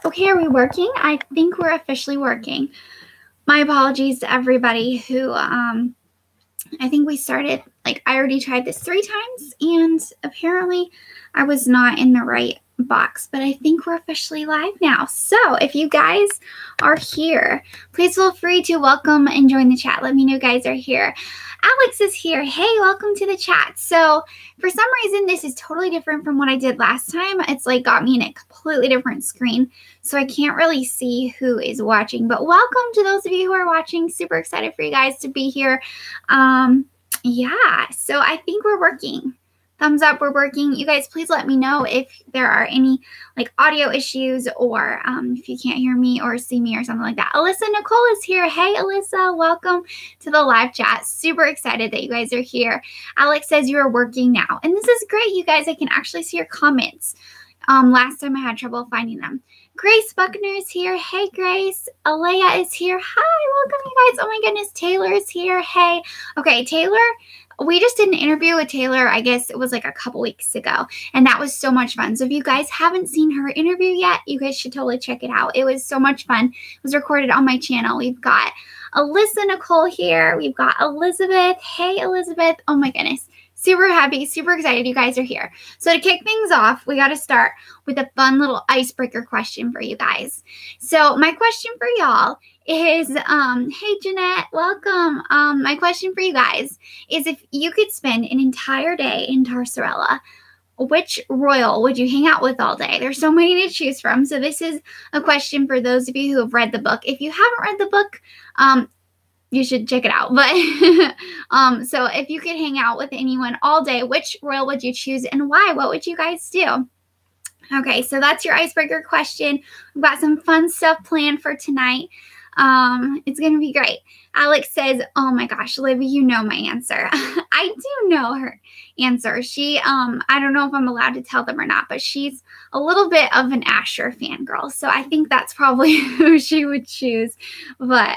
Okay, are we working? I think we're officially working. My apologies to everybody who, I think we started, I already tried this 3 times, and apparently I was not in the right box, but I think we're officially live now. So if you guys are here, please feel free to welcome and join the chat. Let me know you guys are here. Alex is here. Hey, welcome to the chat. So for some reason, this is totally different from what I did last time. It's got me in a completely different screen, so I can't really see who is watching, but welcome to those of you who are watching. Super excited for you guys to be here. Yeah, so I think we're working. Thumbs up, we're working. You guys, please let me know if there are any audio issues, or if you can't hear me or see me or something like that. Alyssa Nicole is here. Hey, Alyssa, welcome to the live chat. Super excited that you guys are here. Alex says you are working now, and this is great, you guys. I can actually see your comments. Last time I had trouble finding them. Grace Buckner is here. Hey, Grace. Alea is here. Hi, welcome, you guys. Oh my goodness, Taylor is here. Hey. Okay, Taylor, we just did an interview with Taylor, I guess it was a couple weeks ago, and that was so much fun. So if you guys haven't seen her interview yet, you guys should totally check it out. It was so much fun. It was recorded on my channel. We've got Alyssa Nicole here. We've got Elizabeth. Hey, Elizabeth. Oh my goodness. Super happy, super excited you guys are here. So to kick things off, we got to start with a fun little icebreaker question for you guys. So my question for y'all is, hey Jeanette, welcome. My question for you guys is, if you could spend an entire day in Tarsarella, which royal would you hang out with all day? There's so many to choose from. So this is a question for those of you who have read the book. If you haven't read the book, you should check it out. But so if you could hang out with anyone all day, which royal would you choose and why? What would you guys do? Okay, so that's your icebreaker question. We've got some fun stuff planned for tonight. It's going to be great. Alex says, oh my gosh, Libby, you know my answer. I do know her answer. She, I don't know if I'm allowed to tell them or not, but she's a little bit of an Asher fangirl. So I think that's probably who she would choose. But,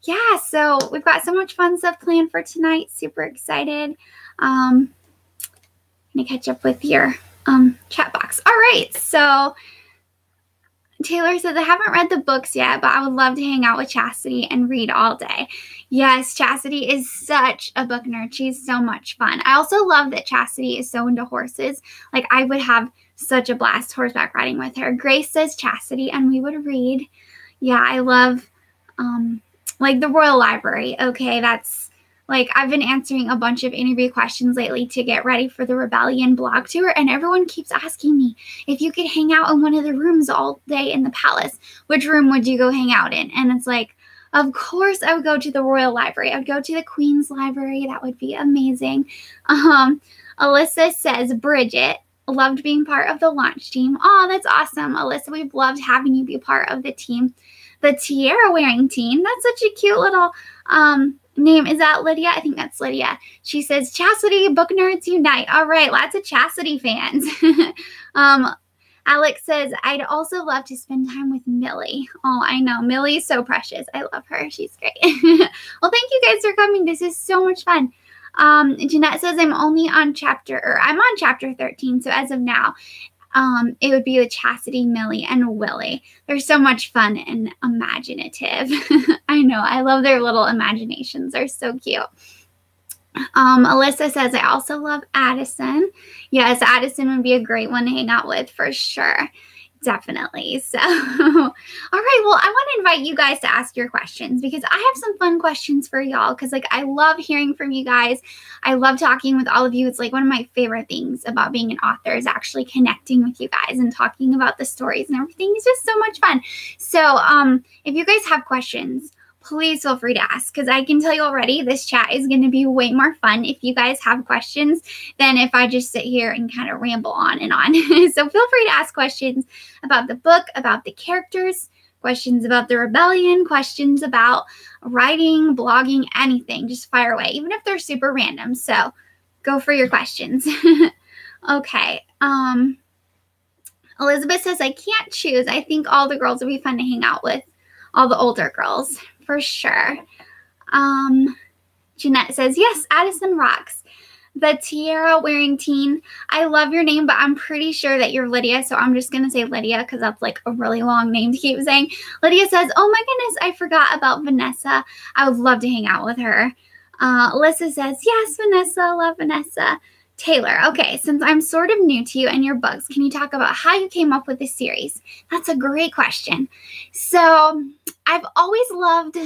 yeah, so we've got so much fun stuff planned for tonight. Super excited. I'm going to catch up with your chat box. All right, so Taylor says, I haven't read the books yet, but I would love to hang out with Chastity and read all day. Yes, Chastity is such a book nerd. She's so much fun. I also love that Chastity is so into horses. I would have such a blast horseback riding with her. Grace says Chastity, and we would read. Yeah, I love the Royal Library. Okay, that's I've been answering a bunch of interview questions lately to get ready for the Rebellion blog tour, and everyone keeps asking me, if you could hang out in one of the rooms all day in the palace, which room would you go hang out in? And it's of course I would go to the Royal Library. I would go to the Queen's Library. That would be amazing. Alyssa says, Bridget, loved being part of the launch team. Oh, that's awesome. Alyssa, we've loved having you be part of the team. The tiara wearing team. That's such a cute little name. Is that Lydia? I think that's Lydia. She says, Chastity, book nerds unite. All right, lots of Chastity fans. Alex says, I'd also love to spend time with Millie. Oh, I know. Millie's so precious. I love her. She's great. Well, thank you guys for coming. This is so much fun. Jeanette says, I'm on chapter 13. So as of now, it would be with Chastity, Millie, and Willie. They're so much fun and imaginative. I know. I love their little imaginations. They're so cute. Alyssa says, I also love Addison. Yes, Addison would be a great one to hang out with for sure. Definitely. So, all right. Well, I want to invite you guys to ask your questions, because I have some fun questions for y'all. Because I love hearing from you guys. I love talking with all of you. It's one of my favorite things about being an author is actually connecting with you guys and talking about the stories and everything. It's just so much fun. So, if you guys have questions, please feel free to ask, because I can tell you already, this chat is going to be way more fun if you guys have questions than if I just sit here and kind of ramble on and on. So feel free to ask questions about the book, about the characters, questions about the rebellion, questions about writing, blogging, anything. Just fire away, even if they're super random. So go for your questions. Okay. Elizabeth says, I can't choose. I think all the girls would be fun to hang out with. All the older girls. For sure. Jeanette says, yes, Addison rocks. The tiara wearing teen. I love your name, but I'm pretty sure that you're Lydia, so I'm just going to say Lydia because that's like a really long name to keep saying. Lydia says, oh my goodness, I forgot about Vanessa. I would love to hang out with her. Alyssa says, yes, Vanessa, love Vanessa. Taylor, okay, since I'm sort of new to you and your books, can you talk about how you came up with this series? That's a great question. So I've always loved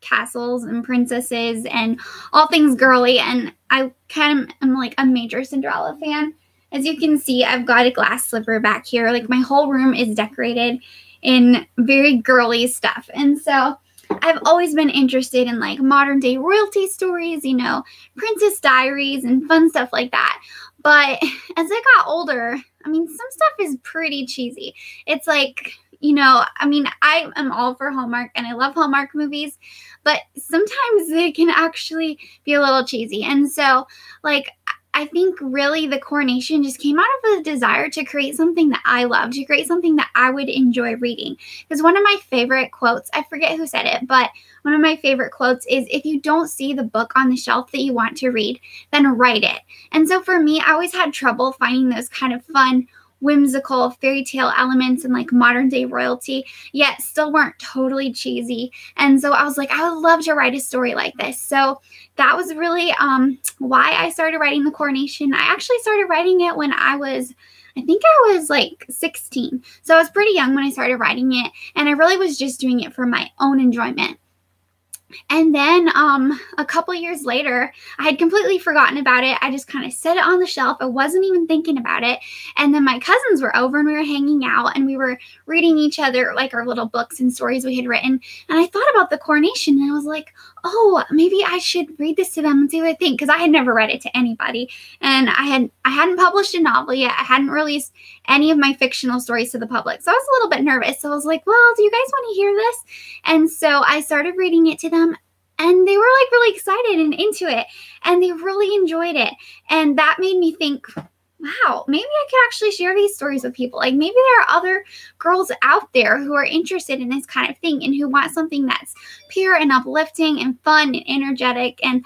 castles and princesses and all things girly, and I kind of am like a major Cinderella fan. As you can see, I've got a glass slipper back here. Like my whole room is decorated in very girly stuff. And so I've always been interested in like modern day royalty stories, you know, Princess Diaries and fun stuff like that. But as I got older, I mean, some stuff is pretty cheesy. It's like, you know, I mean, I am all for Hallmark and I love Hallmark movies, but sometimes they can actually be a little cheesy. And so, like, I think really the Coronation just came out of a desire to create something that I love, to create something that I would enjoy reading. Because one of my favorite quotes, I forget who said it, but one of my favorite quotes is, if you don't see the book on the shelf that you want to read, then write it. And so for me, I always had trouble finding those kind of fun, whimsical fairy tale elements and like modern day royalty, yet still weren't totally cheesy. And so I was like, I would love to write a story like this. So that was really why I started writing The Coronation. I actually started writing it when I think I was like 16. So I was pretty young when I started writing it, and I really was just doing it for my own enjoyment. And then a couple years later, I had completely forgotten about it. I just kind of set it on the shelf. I wasn't even thinking about it. And then my cousins were over and we were hanging out and we were reading each other like our little books and stories we had written. And I thought about The Coronation and I was like, oh, maybe I should read this to them and see what they think, because I had never read it to anybody. And I hadn't published a novel yet. I hadn't released any of my fictional stories to the public. So I was a little bit nervous. So I was like, well, do you guys want to hear this? And so I started reading it to them, and they were like really excited and into it, and they really enjoyed it. And that made me think, wow, maybe I could actually share these stories with people. Like maybe there are other girls out there who are interested in this kind of thing and who want something that's pure and uplifting and fun and energetic and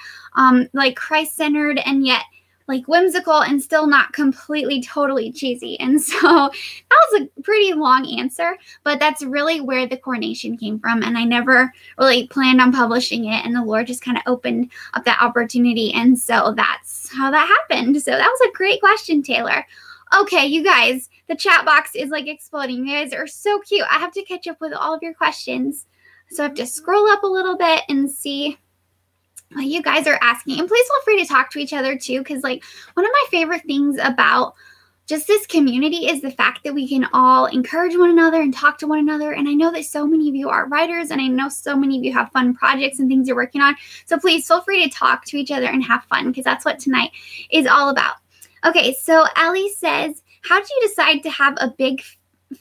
like Christ-centered and yet like whimsical and still not completely totally cheesy. And so that was a pretty long answer, but that's really where The Coronation came from. And I never really planned on publishing it, and the Lord just kind of opened up that opportunity. And so that's how that happened. So that was a great question, Taylor. Okay, you guys, the chat box is like exploding. You guys are so cute. I have to catch up with all of your questions. So I have to scroll up a little bit and see what you guys are asking. And please feel free to talk to each other too, because like one of my favorite things about just this community is the fact that we can all encourage one another and talk to one another. And I know that so many of you are writers, and I know so many of you have fun projects and things you're working on. So please feel free to talk to each other and have fun, because that's what tonight is all about. Okay, so Ellie says, how did you decide to have a big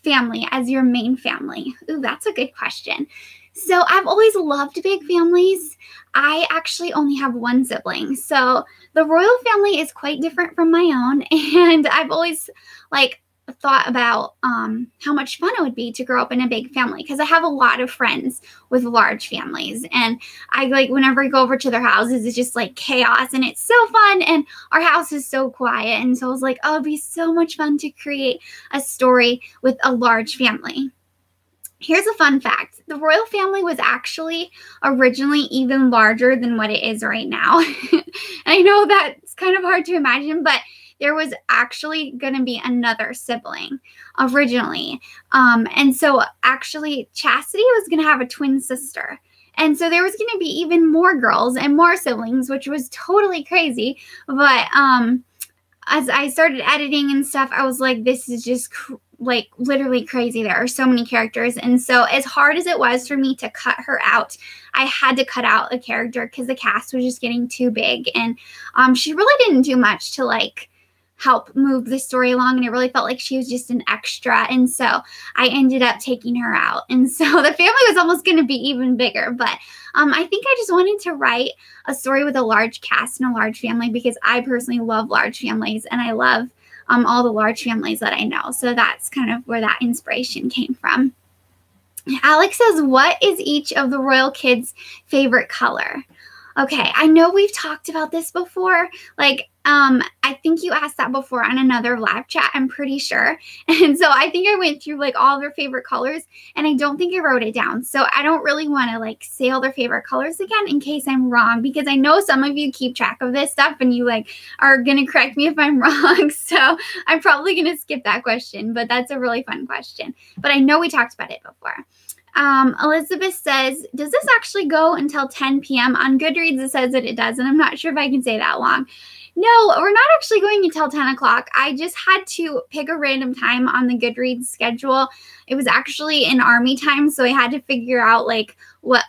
family as your main family? Ooh, that's a good question. So I've always loved big families. I actually only have one sibling. So the royal family is quite different from my own. And I've always like thought about how much fun it would be to grow up in a big family, because I have a lot of friends with large families, and I like whenever I go over to their houses, it's just like chaos and it's so fun, and our house is so quiet. And so I was like, oh, it'd be so much fun to create a story with a large family. Here's a fun fact. The royal family was actually originally even larger than what it is right now. And I know that's kind of hard to imagine, but there was actually going to be another sibling originally. And so actually Chastity was going to have a twin sister. And so there was going to be even more girls and more siblings, which was totally crazy. But as I started editing and stuff, I was like, this is just like literally crazy. There are so many characters. And so as hard as it was for me to cut her out, I had to cut out a character because the cast was just getting too big. And she really didn't do much to like help move the story along. And it really felt like she was just an extra. And so I ended up taking her out. And so the family was almost going to be even bigger. But I think I just wanted to write a story with a large cast and a large family, because I personally love large families and I love all the large families that I know. So that's kind of where that inspiration came from. Alex says, what is each of the royal kids' favorite color? Okay, I know we've talked about this before. Like, I think you asked that before on another live chat, I'm pretty sure. And so I think I went through like all their favorite colors, and I don't think I wrote it down. So I don't really want to like say all their favorite colors again in case I'm wrong, because I know some of you keep track of this stuff and you like are going to correct me if I'm wrong. So I'm probably going to skip that question, but that's a really fun question. But I know we talked about it before. Elizabeth says, does this actually go until 10 p.m.? On Goodreads, it says that it does, and I'm not sure if I can say that long. No, we're not actually going until 10 o'clock. I just had to pick a random time on the Goodreads schedule. It was actually in Army time, so I had to figure out like what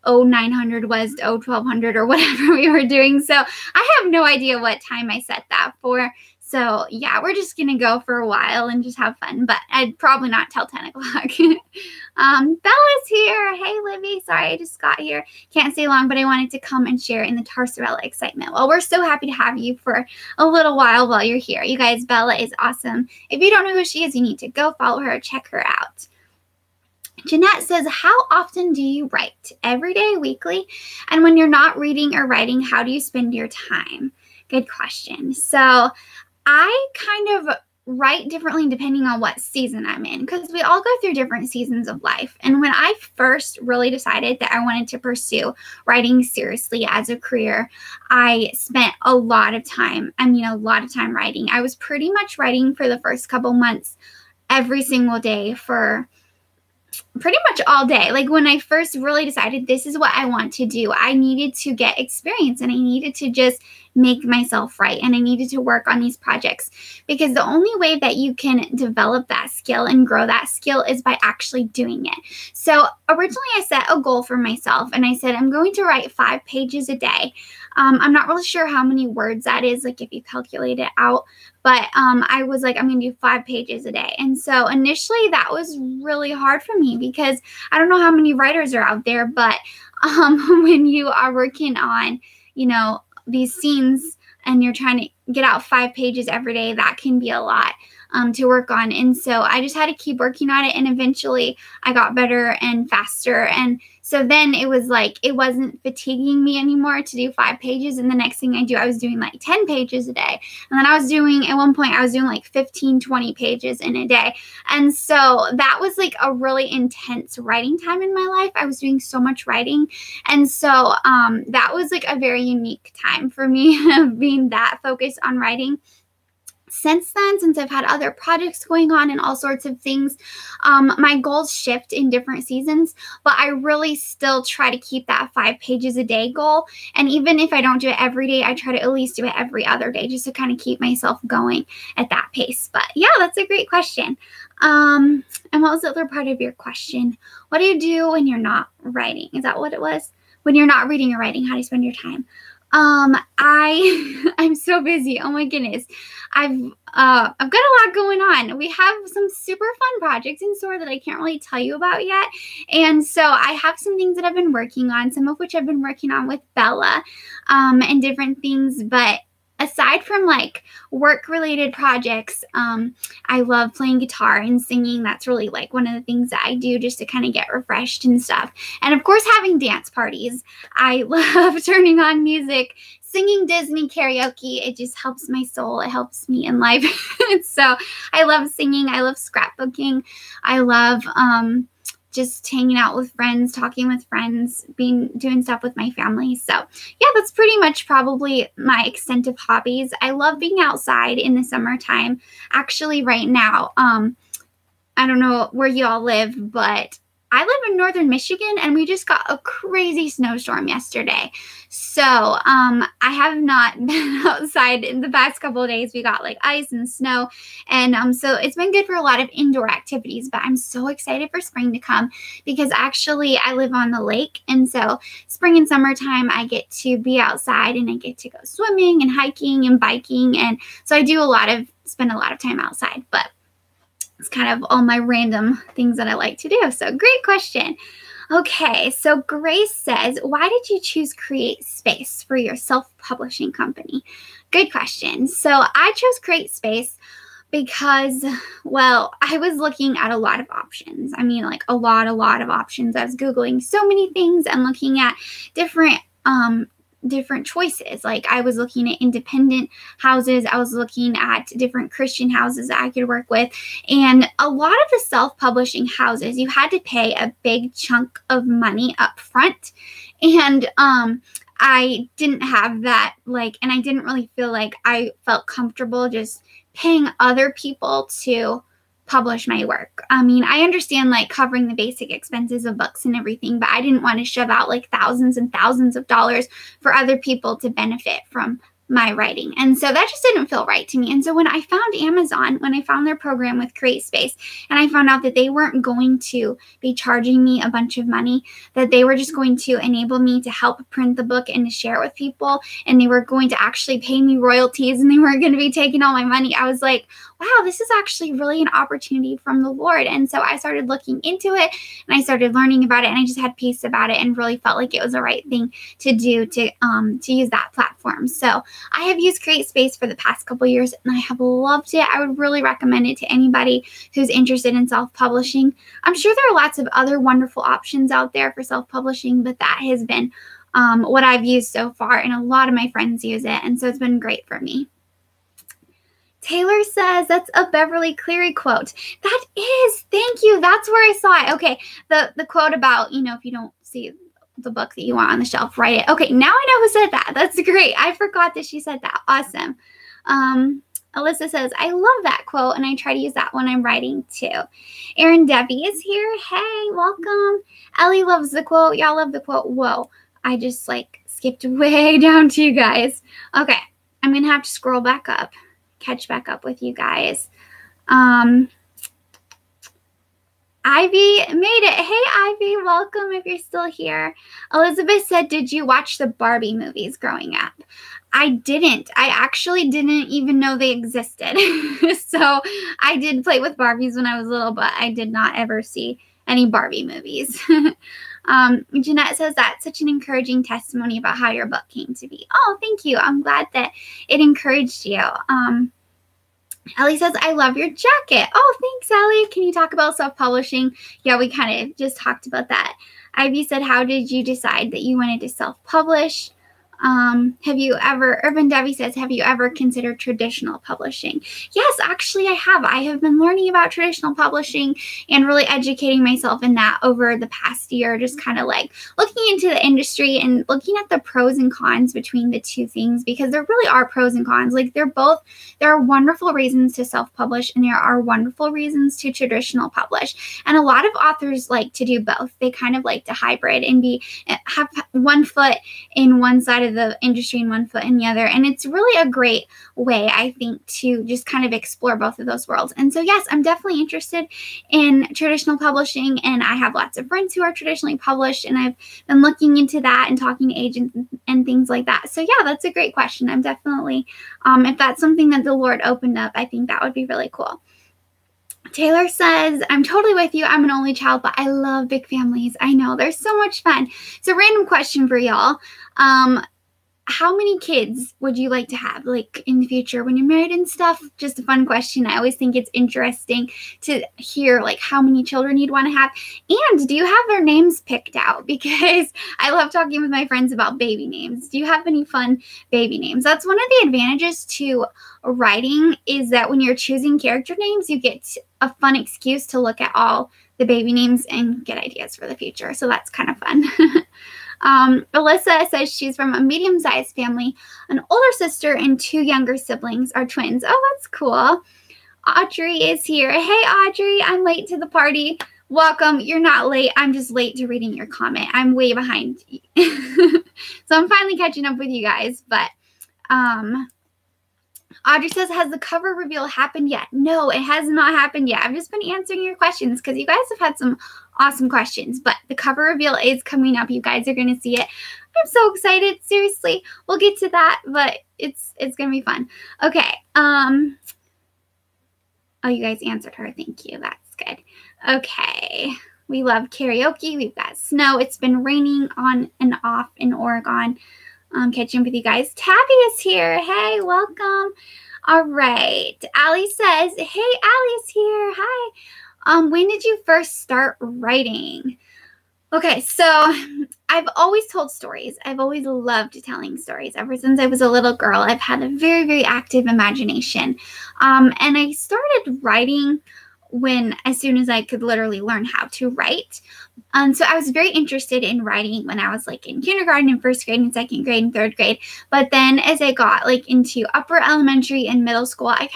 0900 was to 1200 or whatever we were doing. So I have no idea what time I set that for. So yeah, we're just going to go for a while and just have fun, but I'd probably not tell 10 o'clock. Bella's here. Hey, Libby. Sorry, I just got here. Can't stay long, but I wanted to come and share in the Tarsarella excitement. Well, we're so happy to have you for a little while you're here. You guys, Bella is awesome. If you don't know who she is, you need to go follow her, check her out. Jeanette says, how often do you write? Every day, weekly? And when you're not reading or writing, how do you spend your time? Good question. So I kind of write differently depending on what season I'm in, because we all go through different seasons of life. And when I first really decided that I wanted to pursue writing seriously as a career, I spent a lot of time writing. I was pretty much writing for the first couple months every single day for pretty much all day. Like when I first really decided this is what I want to do, I needed to get experience and I needed to just make myself write, and I needed to work on these projects, because the only way that you can develop that skill and grow that skill is by actually doing it. So originally I set a goal for myself and I said, I'm going to write 5 pages a day. I'm not really sure how many words that is, like if you calculate it out, but I was like, I'm going to do 5 pages a day. And so initially that was really hard for me, because I don't know how many writers are out there, but when you are working on, these scenes and you're trying to get out 5 pages every day, that can be a lot to work on. And so I just had to keep working on it. And eventually I got better and faster. And so then it was like, it wasn't fatiguing me anymore to do 5 pages. And the next thing I was doing like 10 pages a day. And then at one point I was doing like 15, 20 pages in a day. And so that was like a really intense writing time in my life. I was doing so much writing. And so that was like a very unique time for me, being that focused on writing. Since then, since I've had other projects going on and all sorts of things, my goals shift in different seasons, but I really still try to keep that 5 pages a day goal. And even if I don't do it every day, I try to at least do it every other day, just to kind of keep myself going at that pace. But yeah, that's a great question. And what was the other part of your question? What do you do when you're not writing? Is that what it was? When you're not reading or writing, how do you spend your time? I'm so busy. Oh my goodness. I've got a lot going on. We have some super fun projects in store that I can't really tell you about yet. And so I have some things that I've been working on, some of which I've been working on with Bella, and different things. But aside from like work-related projects, I love playing guitar and singing. That's really like one of the things that I do just to kind of get refreshed and stuff. And of course, having dance parties. I love turning on music, singing Disney karaoke. It just helps my soul. It helps me in life. So I love singing. I love scrapbooking. I love just hanging out with friends, talking with friends, doing stuff with my family. So yeah, that's pretty much probably my extent of hobbies. I love being outside in the summertime. Actually, right now, I don't know where you all live, but I live in northern Michigan, and we just got a crazy snowstorm yesterday. So I have not been outside in the past couple of days. We got like ice and snow. And so it's been good for a lot of indoor activities. But I'm so excited for spring to come, because actually I live on the lake. And so spring and summertime, I get to be outside and I get to go swimming and hiking and biking. And so I do spend a lot of time outside. But it's kind of all my random things that I like to do. So great question. Okay, so Grace says, why did you choose Create Space for your self-publishing company? Good question. So I chose Create Space because, well, I was looking at a lot of options. I mean, like a lot of options. I was Googling so many things and looking at different different choices. Like I was looking at independent houses. I was looking at different Christian houses that I could work with. And a lot of the self-publishing houses, you had to pay a big chunk of money up front. And I didn't have that, and I didn't really feel like I felt comfortable just paying other people to publish my work. I mean, I understand covering the basic expenses of books and everything, but I didn't want to shove out thousands and thousands of dollars for other people to benefit from my writing. And so that just didn't feel right to me. And so when I found Amazon, when I found their program with CreateSpace, and I found out that they weren't going to be charging me a bunch of money, that they were just going to enable me to help print the book and to share it with people, and they were going to actually pay me royalties, and they weren't going to be taking all my money, I was like, wow, this is actually really an opportunity from the Lord. And so I started looking into it, and I started learning about it, and I just had peace about it and really felt like it was the right thing to do to use that platform. So I have used CreateSpace for the past couple years, and I have loved it. I would really recommend it to anybody who's interested in self-publishing. I'm sure there are lots of other wonderful options out there for self-publishing, but that has been what I've used so far, and a lot of my friends use it, and so it's been great for me. Taylor says that's a Beverly Cleary quote. That is. Thank you. That's where I saw it. Okay. The quote about, if you don't see the book that you want on the shelf, write it. Okay. Now I know who said that. That's great. I forgot that she said that. Awesome. Alyssa says, I love that quote, and I try to use that when I'm writing too. Erin Debbie is here. Hey, welcome. Ellie loves the quote. Y'all love the quote. Whoa. I just skipped way down to you guys. Okay. I'm going to have to scroll back up. Catch back up with you guys. Ivy made it. Hey, Ivy, welcome if you're still here. Elizabeth said, did you watch the Barbie movies growing up? I didn't. I actually didn't even know they existed. So I did play with Barbies when I was little, but I did not ever see any Barbie movies. Jeanette says that's such an encouraging testimony about how your book came to be. Oh, thank you. I'm glad that it encouraged you. Ellie says, I love your jacket. Oh, thanks, Ellie. Can you talk about self-publishing? Yeah, we kind of just talked about that. Ivy said, how did you decide that you wanted to self-publish? Urban Debbie says, have you ever considered traditional publishing? Yes, actually I have. I have been learning about traditional publishing and really educating myself in that over the past year, just kind of looking into the industry and looking at the pros and cons between the two things, because there really are pros and cons. There are wonderful reasons to self-publish, and there are wonderful reasons to traditional publish. And a lot of authors like to do both. They kind of like to hybrid and have one foot in one side of the industry and one foot in the other. And it's really a great way, I think, to just kind of explore both of those worlds. And so, yes, I'm definitely interested in traditional publishing, and I have lots of friends who are traditionally published, and I've been looking into that and talking to agents and things like that. So yeah, that's a great question. I'm definitely, if that's something that the Lord opened up, I think that would be really cool. Taylor says, I'm totally with you. I'm an only child, but I love big families. I know, they're so much fun. So random question for y'all. How many kids would you like to have in the future when you're married and stuff? Just a fun question. I always think it's interesting to hear how many children you'd want to have. And do you have their names picked out? Because I love talking with my friends about baby names. Do you have any fun baby names? That's one of the advantages to writing, is that when you're choosing character names, you get a fun excuse to look at all the baby names and get ideas for the future. So that's kind of fun. Alyssa says she's from a medium-sized family. An older sister and 2 younger siblings are twins. Oh, that's cool. Audrey is here. Hey, Audrey, I'm late to the party. Welcome. You're not late. I'm just late to reading your comment. I'm way behind. So I'm finally catching up with you guys. But Audrey says, has the cover reveal happened yet? No, it has not happened yet. I've just been answering your questions because you guys have had some awesome questions, but the cover reveal is coming up. You guys are going to see it. I'm so excited. Seriously, we'll get to that, but it's going to be fun. Okay. Oh, you guys answered her. Thank you. That's good. Okay. We love karaoke. We've got snow. It's been raining on and off in Oregon. Catching up with you guys. Tabby is here. Hey, welcome. All right. Allie says, hey, Allie's here. Hi. When did you first start writing? Okay, so I've always told stories. I've always loved telling stories. Ever since I was a little girl, I've had a very, very active imagination. And I started writing as soon as I could literally learn how to write. So I was very interested in writing when I was like in kindergarten and first grade and second grade and third grade. But then as I got like into upper elementary and middle school, I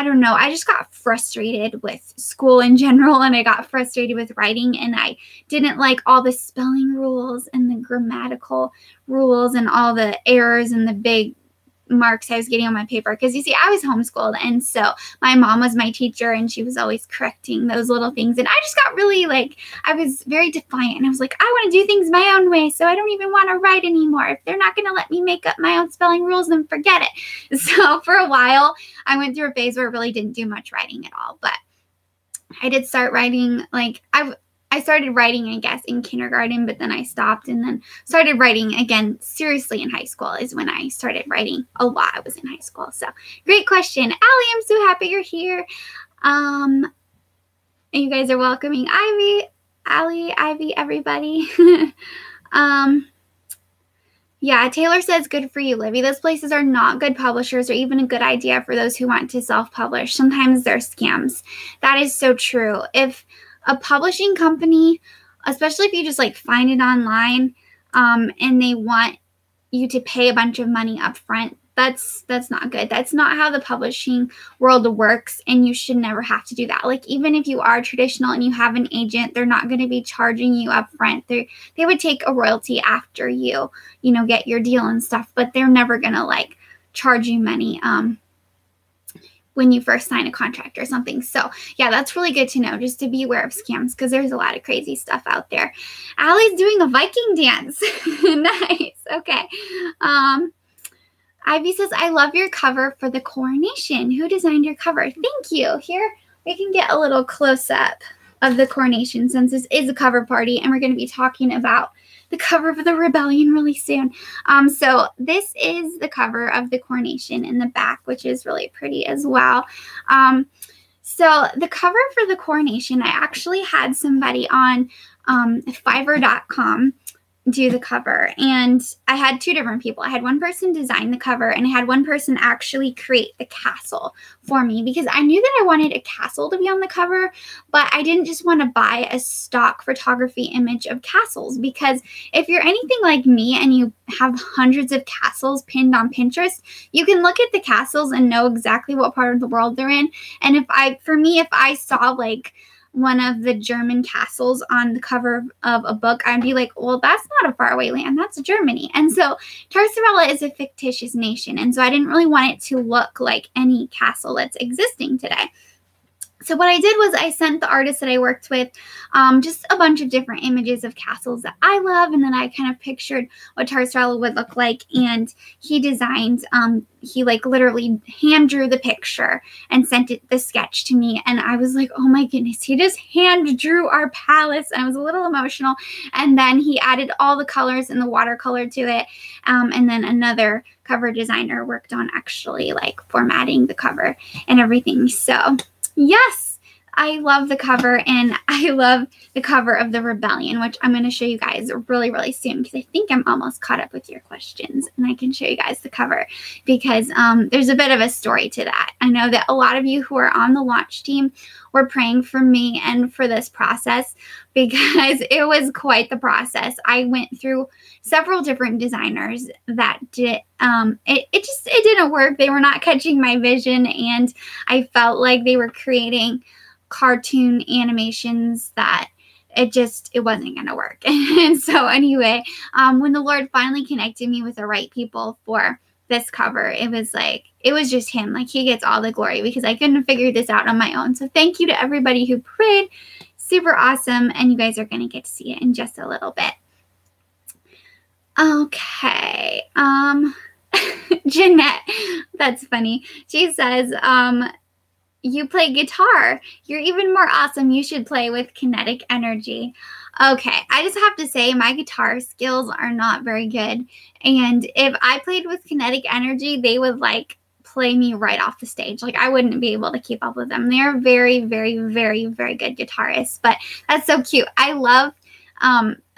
don't know, I just got frustrated with school in general, and I got frustrated with writing, and I didn't like all the spelling rules and the grammatical rules and all the errors and the big marks I was getting on my paper. Because you see, I was homeschooled, and so my mom was my teacher, and she was always correcting those little things. And I just got really like, I was very defiant, and I was like, I want to do things my own way, so I don't even want to write anymore. If they're not going to let me make up my own spelling rules, then forget it. So for a while, I went through a phase where I really didn't do much writing at all. But I did start writing, like I started writing, I guess, in kindergarten, but then I stopped and then started writing again seriously in high school is when I started writing a lot. I was in high school. So great question. Allie, I'm so happy you're here. And you guys are welcoming Ivy, Allie, Ivy, everybody. Yeah, Taylor says, good for you, Livy. Those places are not good publishers or even a good idea for those who want to self-publish. Sometimes they're scams. That is so true. If a publishing company, especially if you just like find it online, and they want you to pay a bunch of money up front, that's not good. That's not how the publishing world works, and you should never have to do that. Like, even if you are traditional and you have an agent, they're not going to be charging you up front. They would take a royalty after you get your deal and stuff, but they're never going to like charge you money when you first sign a contract or something. So yeah, that's really good to know, just to be aware of scams, because there's a lot of crazy stuff out there. Allie's doing a Viking dance. Nice. Okay. Ivy says, I love your cover for the coronation. Who designed your cover? Thank you. Here we can get a little close up of the coronation, since this is a cover party and we're going to be talking about the cover of the Rebellion really soon. So this is the cover of the coronation in the back, which is really pretty as well. So the cover for the coronation, I actually had somebody on Fiverr.com do the cover, and I had two different people. I had one person design the cover, and I had one person actually create the castle for me, because I knew that I wanted a castle to be on the cover, but I didn't just want to buy a stock photography image of castles, because if you're anything like me and you have hundreds of castles pinned on Pinterest, you can look at the castles and know exactly what part of the world they're in. And if I saw like one of the German castles on the cover of a book, I'd be like, well, that's not a faraway land, that's Germany. And so Tarsarella is a fictitious nation, and so I didn't really want it to look like any castle that's existing today. So what I did was I sent the artist that I worked with just a bunch of different images of castles that I love, and then I kind of pictured what Tarsarella would look like, and he designed, he like literally hand drew the picture and sent the sketch to me, and I was like, oh my goodness, he just hand drew our palace, and I was a little emotional. And then he added all the colors and the watercolor to it, and then another cover designer worked on actually like formatting the cover and everything. So yes, I love the cover, and I love the cover of the Rebellion, which I'm going to show you guys really, really soon, because I think I'm almost caught up with your questions, and I can show you guys the cover, because there's a bit of a story to that. I know that a lot of you who are on the launch team were praying for me and for this process, because it was quite the process. I went through several different designers that did it didn't work. They were not catching my vision, and I felt like they were creating cartoon animations that it wasn't going to work. And so anyway, when the Lord finally connected me with the right people for this cover, it was just him. Like, he gets all the glory, because I couldn't figure this out on my own. So thank you to everybody who prayed. Super awesome. And you guys are going to get to see it in just a little bit. Okay. Jeanette, that's funny. She says, you play guitar. You're even more awesome. You should play with kinetic energy. Okay, I just have to say my guitar skills are not very good. And if I played with kinetic energy, they would like play me right off the stage. Like, I wouldn't be able to keep up with them. They're very, very, very, very good guitarists. But that's so cute. I love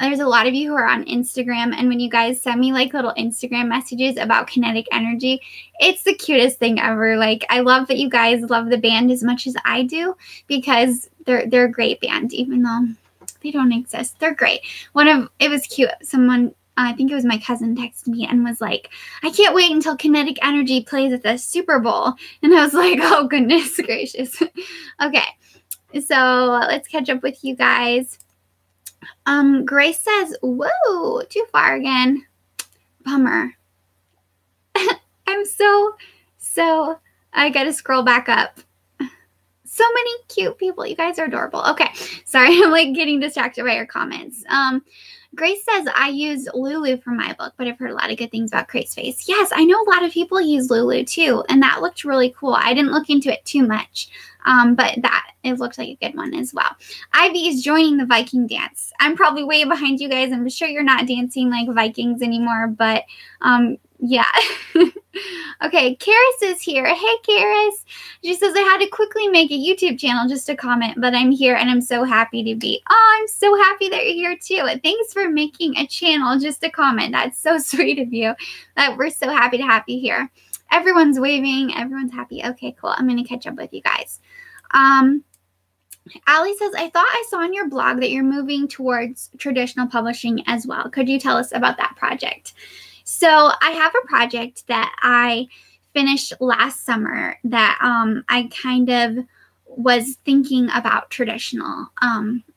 There's a lot of you who are on Instagram, and when you guys send me like little Instagram messages about kinetic energy, it's the cutest thing ever. Like, I love that you guys love the band as much as I do, because they're a great band, even though they don't exist. They're great. It was cute. Someone, I think it was my cousin, texted me and was like, I can't wait until Kinetic Energy plays at the Super Bowl. And I was like, oh, goodness gracious. Okay, so let's catch up with you guys. Grace says, whoa, too far again. Bummer. I'm so, I gotta scroll back up. So many cute people. You guys are adorable. Okay, sorry, I'm like getting distracted by your comments. Grace says, I use Lulu for my book, but I've heard a lot of good things about CreateSpace. Yes, I know a lot of people use Lulu too, and that looked really cool. I didn't look into it too much, but it looked like a good one as well. Ivy is joining the Viking dance. I'm probably way behind you guys. I'm sure you're not dancing like Vikings anymore, but yeah. Okay, Karis is here. Hey, Karis. She says, I had to quickly make a YouTube channel just to comment, but I'm here and I'm so happy to be. Oh, I'm so happy that you're here too. Thanks for making a channel just to comment. That's so sweet of you. That we're so happy to have you here. Everyone's waving. Everyone's happy. Okay, cool. I'm going to catch up with you guys. Allie says, I thought I saw on your blog that you're moving towards traditional publishing as well. Could you tell us about that project? So I have a project that I finished last summer that I kind of was thinking about traditional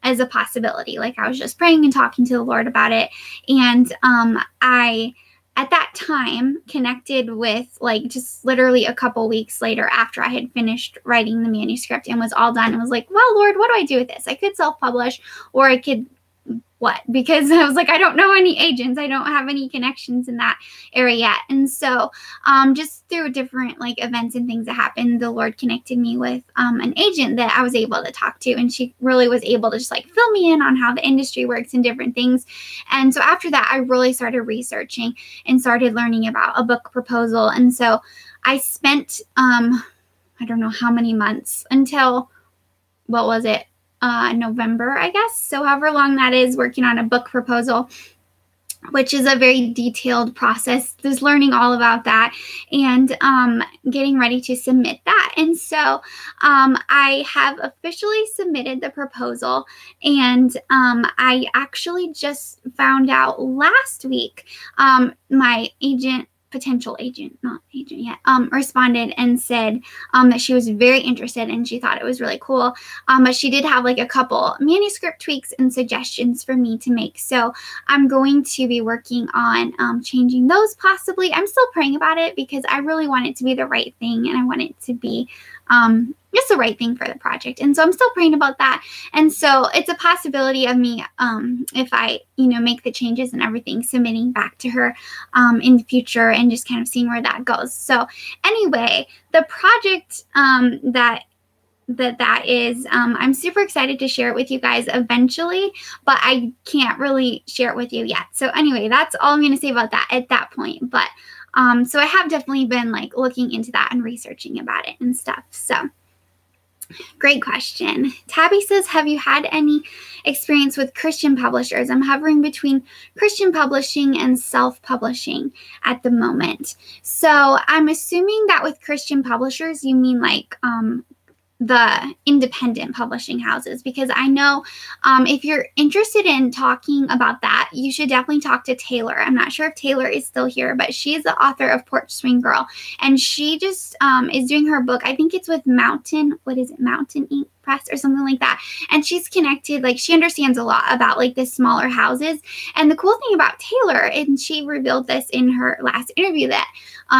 as a possibility. Like, I was just praying and talking to the Lord about it. And I, at that time, connected with, like, just literally a couple weeks later after I had finished writing the manuscript and was all done, and was like, well, Lord, what do I do with this? I could self-publish, or I could what? Because I was like, I don't know any agents. I don't have any connections in that area yet. And so just through different like events and things that happened, the Lord connected me with an agent that I was able to talk to. And she really was able to just like fill me in on how the industry works and different things. And so after that, I really started researching and started learning about a book proposal. And so I spent, I don't know how many months until, what was it? November, I guess. So however long that is, working on a book proposal, which is a very detailed process. There's learning all about that and getting ready to submit that. And so I have officially submitted the proposal, and I actually just found out last week my potential agent, not agent yet, responded and said that she was very interested and she thought it was really cool. But she did have like a couple manuscript tweaks and suggestions for me to make. So I'm going to be working on changing those possibly. I'm still praying about it because I really want it to be the right thing, and I want it to be just the right thing for the project. And so I'm still praying about that. And so it's a possibility of me, if I, make the changes and everything, submitting back to her in the future and just kind of seeing where that goes. So anyway, the project that is, I'm super excited to share it with you guys eventually, but I can't really share it with you yet. So anyway, that's all I'm going to say about that at that point. But so I have definitely been like looking into that and researching about it and stuff. So great question. Tabby says, have you had any experience with Christian publishers? I'm hovering between Christian publishing and self-publishing at the moment. So I'm assuming that with Christian publishers, you mean like the independent publishing houses, because I know if you're interested in talking about that, you should definitely talk to Taylor. I'm not sure if Taylor is still here, but she's the author of Porch Swing Girl, and she just is doing her book. I think it's with Mountain Ink Press or something like that. And she's connected, like she understands a lot about like the smaller houses. And the cool thing about Taylor, and she revealed this in her last interview that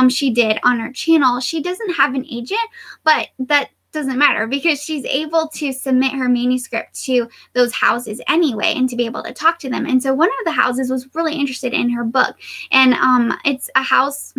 she did on her channel, she doesn't have an agent, but that doesn't matter because she's able to submit her manuscript to those houses anyway and to be able to talk to them. And so one of the houses was really interested in her book, and it's a house,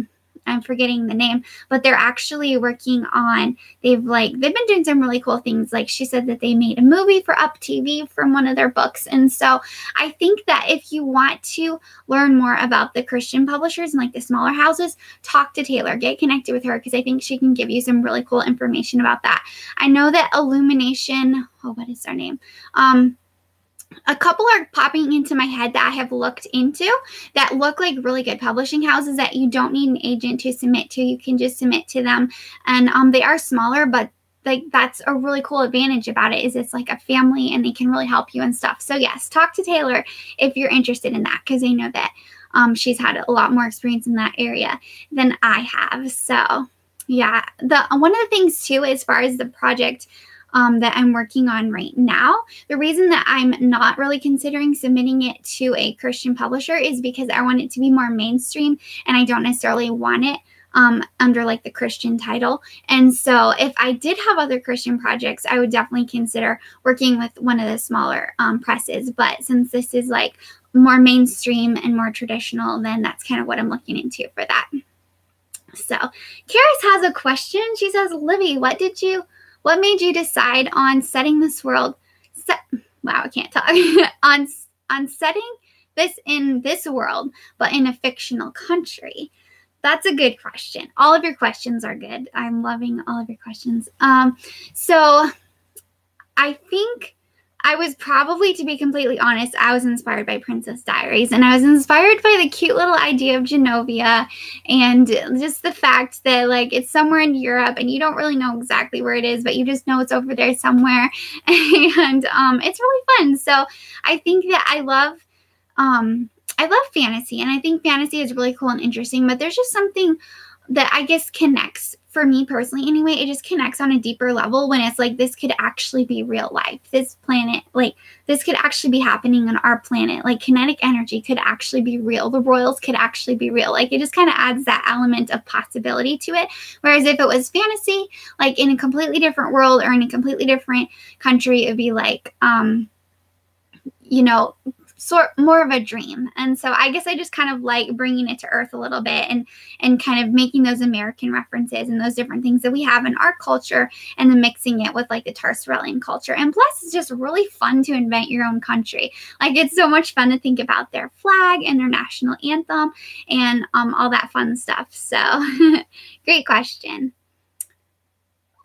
I'm forgetting the name, but they're actually working on, they've been doing some really cool things. Like she said that they made a movie for Up TV from one of their books. And so I think that if you want to learn more about the Christian publishers and like the smaller houses, talk to Taylor, get connected with her, because I think she can give you some really cool information about that. I know that Illumination, what is their name? A couple are popping into my head that I have looked into that look like really good publishing houses that you don't need an agent to submit to. You can just submit to them, and they are smaller, but like that's a really cool advantage about it, is it's like a family and they can really help you and stuff. So yes, talk to Taylor if you're interested in that, because I know that she's had a lot more experience in that area than I have. So yeah, one of the things too, as far as the project that I'm working on right now, the reason that I'm not really considering submitting it to a Christian publisher is because I want it to be more mainstream, and I don't necessarily want it under like the Christian title. And so if I did have other Christian projects, I would definitely consider working with one of the smaller presses. But since this is like more mainstream and more traditional, then that's kind of what I'm looking into for that. So Karis has a question. She says, Livy, what made you decide on setting this world? Wow, I can't talk. on setting this in this world, but in a fictional country? That's a good question. All of your questions are good. I'm loving all of your questions. So I think I was probably, to be completely honest, I was inspired by Princess Diaries, and I was inspired by the cute little idea of Genovia, and just the fact that like it's somewhere in Europe and you don't really know exactly where it is, but you just know it's over there somewhere. And it's really fun. So I think that I love fantasy, and I think fantasy is really cool and interesting, but there's just something that I guess connects, for me personally anyway, it just connects on a deeper level when it's like, this could actually be real life. This planet, like this could actually be happening on our planet. Like kinetic energy could actually be real. The royals could actually be real. Like it just kind of adds that element of possibility to it. Whereas if it was fantasy, like in a completely different world or in a completely different country, it'd be like, more of a dream. And so I guess I just kind of like bringing it to earth a little bit and kind of making those American references and those different things that we have in our culture, and then mixing it with like the Tarsarellian culture. And plus it's just really fun to invent your own country. Like it's so much fun to think about their flag and their national anthem and all that fun stuff. So great question.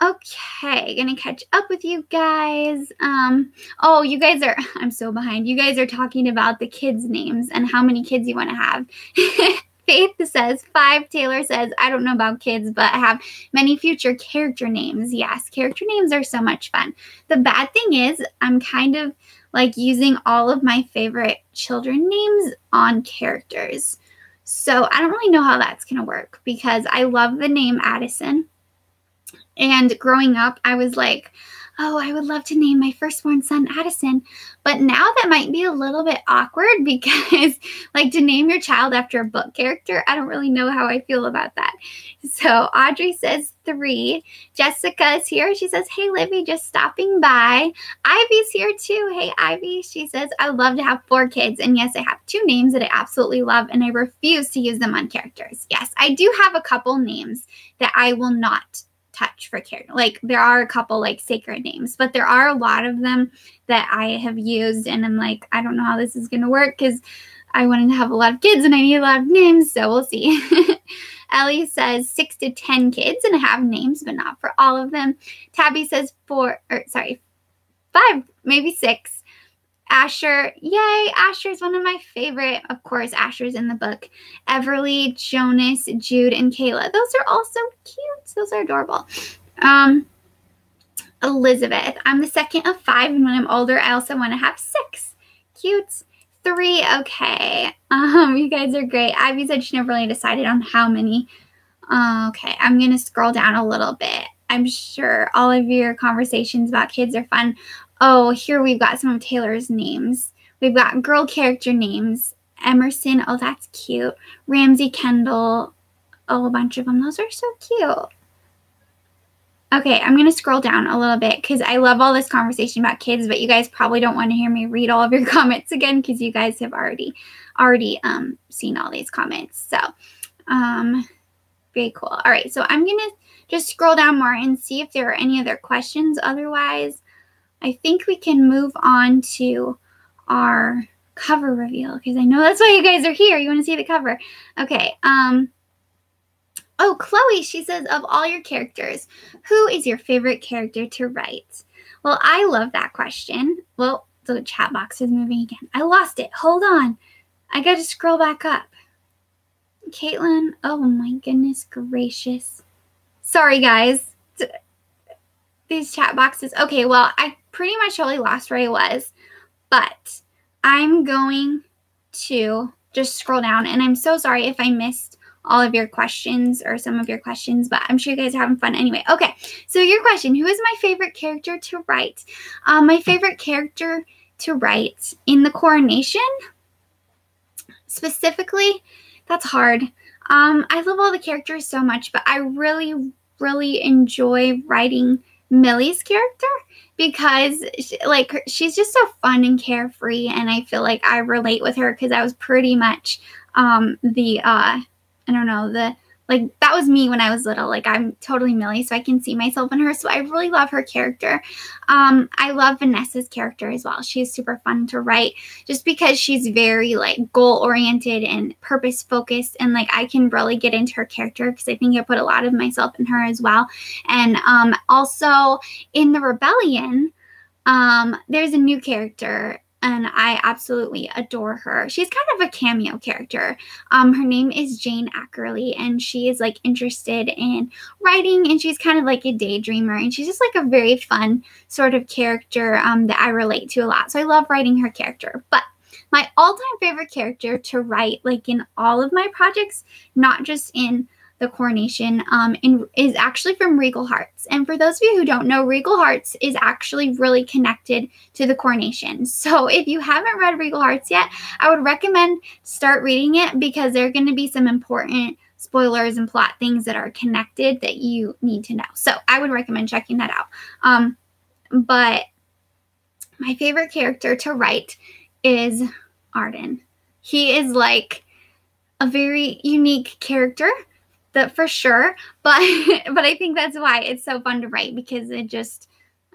Okay, gonna catch up with you guys. Oh, you guys are, I'm so behind. You guys are talking about the kids' names and how many kids you want to have. Faith says 5. Taylor says, I don't know about kids, but I have many future character names. Yes, character names are so much fun. The bad thing is I'm kind of like using all of my favorite children names on characters. So I don't really know how that's gonna work, because I love the name Addison. And growing up, I was like, oh, I would love to name my firstborn son Addison. But now that might be a little bit awkward, because like to name your child after a book character, I don't really know how I feel about that. So Audrey says 3. Jessica is here. She says, hey, Livy, just stopping by. Ivy's here too. Hey, Ivy. She says, I would love to have 4 kids. And yes, I have 2 names that I absolutely love, and I refuse to use them on characters. Yes, I do have a couple names that I will not touch for character. Like there are a couple like sacred names, but there are a lot of them that I have used, and I'm like, I don't know how this is going to work, because I wanted to have a lot of kids and I need a lot of names, so we'll see. Ellie says 6 to 10 kids and I have names, but not for all of them. Tabby says 5, maybe 6. Asher, yay, Asher's one of my favorite. Of course, Asher's in the book. Everly, Jonas, Jude, and Kayla. Those are all so cute. Those are adorable. Elizabeth, I'm the second of 5, and when I'm older, I also want to have 6. Cute. 3, okay. You guys are great. Ivy said she never really decided on how many. Okay, I'm going to scroll down a little bit. I'm sure all of your conversations about kids are fun. Oh, here we've got some of Taylor's names. We've got girl character names. Emerson, oh, that's cute. Ramsey, Kendall, oh, a bunch of them. Those are so cute. Okay, I'm going to scroll down a little bit, because I love all this conversation about kids, but you guys probably don't want to hear me read all of your comments again, because you guys have already seen all these comments. So, very cool. All right, so I'm going to just scroll down more and see if there are any other questions. Otherwise, I think we can move on to our cover reveal, because I know that's why you guys are here. You want to see the cover. Okay. Oh, Chloe, she says, of all your characters, who is your favorite character to write? Well, I love that question. Well, The chat box is moving again. I lost it. Hold on. I got to scroll back up. Caitlin. Oh my goodness gracious. Sorry, guys. These chat boxes. Okay, well, I pretty much totally lost where I was. But I'm going to just scroll down. And I'm so sorry if I missed all of your questions or some of your questions, but I'm sure you guys are having fun anyway. Okay, so your question, who is my favorite character to write? My favorite character to write in the Coronation, specifically, that's hard. I love all the characters so much, but I really, really enjoy writing Millie's character because she's just so fun and carefree, and I feel like I relate with her because I was pretty much that was me when I was little. Like, I'm totally Millie, so I can see myself in her. So I really love her character. I love Vanessa's character as well. She's super fun to write just because she's very like goal-oriented and purpose-focused, and like I can really get into her character because I think I put a lot of myself in her as well. And also in the Rebellion, there's a new character, and I absolutely adore her. She's kind of a cameo character. Her name is Jane Ackerley, and she is like interested in writing, and she's kind of like a daydreamer, and she's just like a very fun sort of character that I relate to a lot. So I love writing her character. But my all-time favorite character to write, like in all of my projects, not just in the Coronation, is actually from Regal Hearts. And for those of you who don't know, Regal Hearts is actually really connected to the Coronation. So if you haven't read Regal Hearts yet, I would recommend start reading it because there are going to be some important spoilers and plot things that are connected that you need to know. So I would recommend checking that out. But my favorite character to write is Arden. He is like a very unique character, that for sure, but I think that's why it's so fun to write, because it just,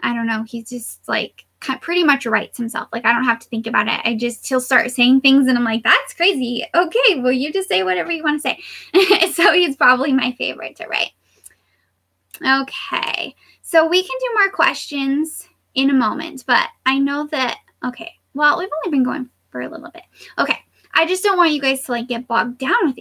I don't know, he's just like pretty much writes himself. Like, I don't have to think about it. He'll start saying things and I'm like, that's crazy. Okay, well, you just say whatever you want to say. So he's probably my favorite to write. Okay, so we can do more questions in a moment, but I know that, okay, well, we've only been going for a little bit. Okay. I just don't want you guys to like get bogged down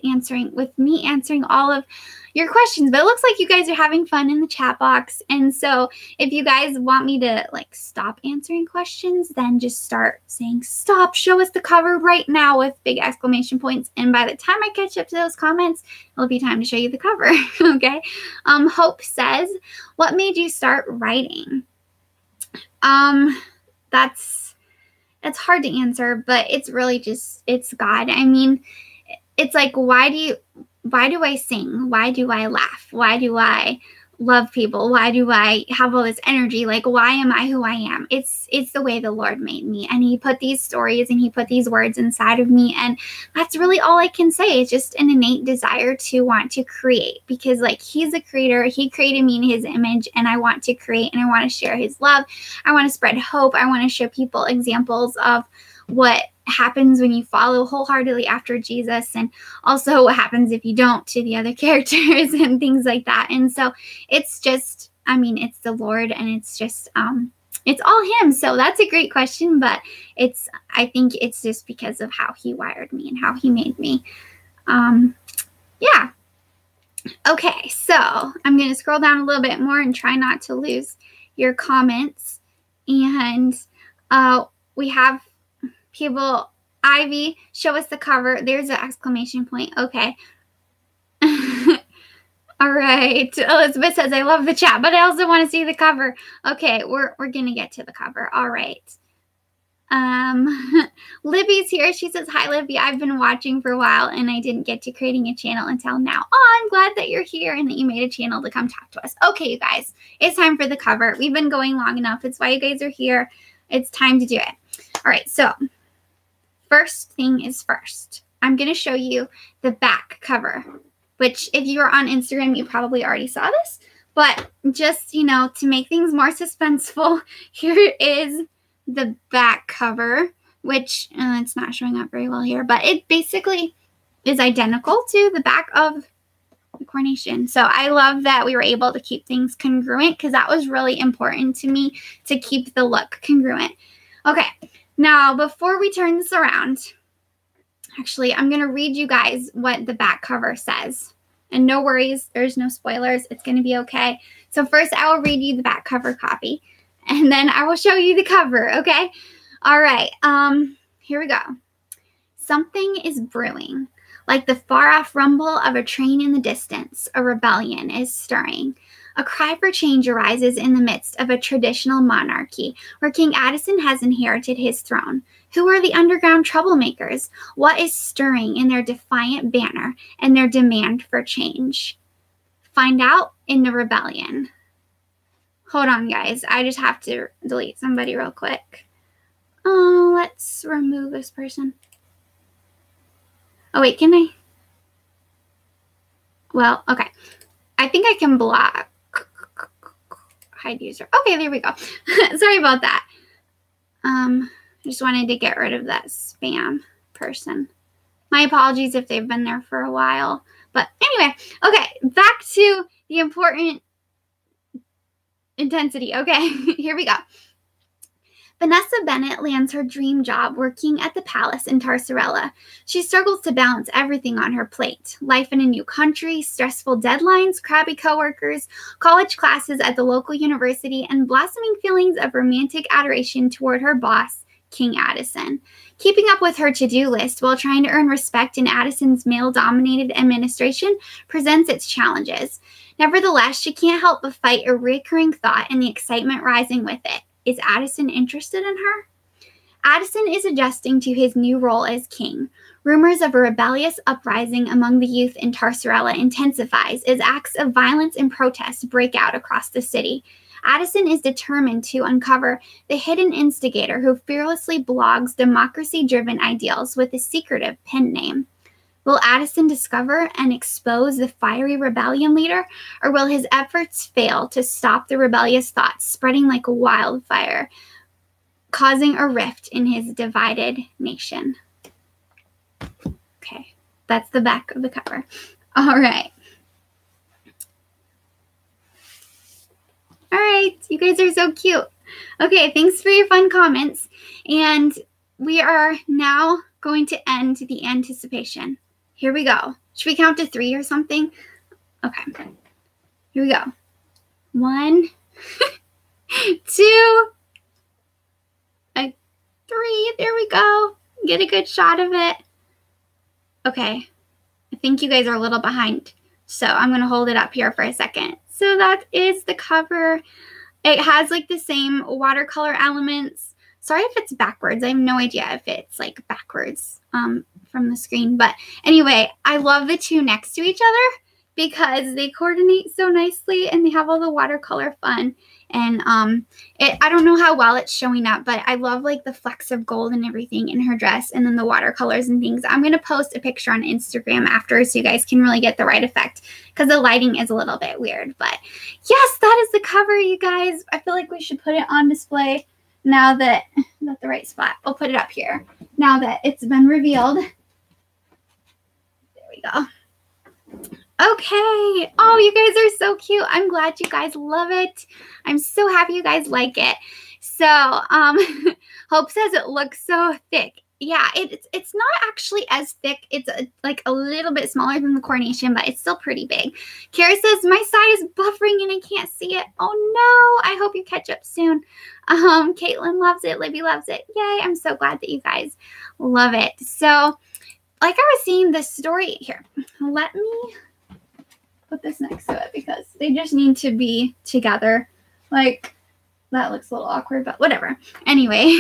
with me answering all of your questions, but it looks like you guys are having fun in the chat box. And so if you guys want me to like stop answering questions, then just start saying, stop, show us the cover right now with big exclamation points. And by the time I catch up to those comments, it'll be time to show you the cover. Okay. Hope says, what made you start writing? It's hard to answer, but it's really just, it's God. I mean, it's like, why do I sing? Why do I laugh? Why do I love people? Why do I have all this energy? Like, why am I who I am? It's the way the Lord made me, and he put these stories and he put these words inside of me, and that's really all I can say. It's just an innate desire to want to create, because like, he's a creator. He created me in his image, and I want to create, and I want to share his love. I want to spread hope. I want to show people examples of what happens when you follow wholeheartedly after Jesus, and also what happens if you don't to the other characters and things like that. And so it's just, I mean, it's the Lord, and it's just it's all him. So that's a great question, but I think it's just because of how he wired me and how he made me. Yeah. Okay, so I'm going to scroll down a little bit more and try not to lose your comments. And we have people, Ivy, show us the cover. There's an exclamation point. Okay. All right. Elizabeth says, I love the chat, but I also want to see the cover. Okay, we're going to get to the cover. All right. Libby's here. She says, hi, Libby. I've been watching for a while, and I didn't get to creating a channel until now. Oh, I'm glad that you're here and that you made a channel to come talk to us. Okay, you guys, it's time for the cover. We've been going long enough. It's why you guys are here. It's time to do it. All right, so first thing is first. I'm going to show you the back cover, which if you are on Instagram, you probably already saw this. But just, to make things more suspenseful, here is the back cover, which it's not showing up very well here, but it basically is identical to the back of the Coronation. So I love that we were able to keep things congruent, because that was really important to me, to keep the look congruent. Okay, now before we turn this around, actually, I'm going to read you guys what the back cover says. And no worries, there's no spoilers. It's going to be okay. So first, I will read you the back cover copy, and then I will show you the cover, okay? All right, here we go. Something is brewing. Like the far-off rumble of a train in the distance, a rebellion is stirring. A cry for change arises in the midst of a traditional monarchy where King Addison has inherited his throne. Who are the underground troublemakers? What is stirring in their defiant banner and their demand for change? Find out in the rebellion. Hold on, guys. I just have to delete somebody real quick. Oh, let's remove this person. Oh, wait, can I? Well, okay. I think I can block. Hide user. Okay, there we go. Sorry about that. I just wanted to get rid of that spam person. My apologies if they've been there for a while. But anyway, okay, back to the important intensity. Okay, here we go. Vanessa Bennett lands her dream job working at the palace in Tarsarella. She struggles to balance everything on her plate. Life in a new country, stressful deadlines, crabby coworkers, college classes at the local university, and blossoming feelings of romantic adoration toward her boss, King Addison. Keeping up with her to-do list while trying to earn respect in Addison's male-dominated administration presents its challenges. Nevertheless, she can't help but fight a recurring thought and the excitement rising with it. Is Addison interested in her? Addison is adjusting to his new role as king. Rumors of a rebellious uprising among the youth in Tarsarella intensifies as acts of violence and protest break out across the city. Addison is determined to uncover the hidden instigator who fearlessly blogs democracy-driven ideals with a secretive pen name. Will Addison discover and expose the fiery rebellion leader, or will his efforts fail to stop the rebellious thoughts spreading like a wildfire, causing a rift in his divided nation? Okay, that's the back of the cover. All right. All right, you guys are so cute. Okay, thanks for your fun comments. And we are now going to end the anticipation. Here we go. Should we count to 3 or something? Okay. Here we go. 1, 2, 3. There we go. Get a good shot of it. Okay. I think you guys are a little behind. So I'm going to hold it up here for a second. So that is the cover. It has like the same watercolor elements. Sorry if it's backwards. I have no idea if it's like backwards from the screen. But anyway, I love the two next to each other because they coordinate so nicely and they have all the watercolor fun. And I don't know how well it's showing up, but I love like the flecks of gold and everything in her dress and then the watercolors and things. I'm going to post a picture on Instagram after so you guys can really get the right effect because the lighting is a little bit weird. But yes, that is the cover, you guys. I feel like we should put it on display now that, not the right spot. I'll put it up here now that it's been revealed. There we go. Okay. Oh, you guys are so cute. I'm glad you guys love it. I'm so happy you guys like it. So, Hope says it looks so thick. Yeah, it's not actually as thick. It's like a little bit smaller than the Coronation, but it's still pretty big. Kara says, my side is buffering and I can't see it. Oh no, I hope you catch up soon. Caitlin loves it. Libby loves it. Yay, I'm so glad that you guys love it. So, like I was saying, the story here. Let me put this next to it because they just need to be together. Like, that looks a little awkward, but whatever. Anyway,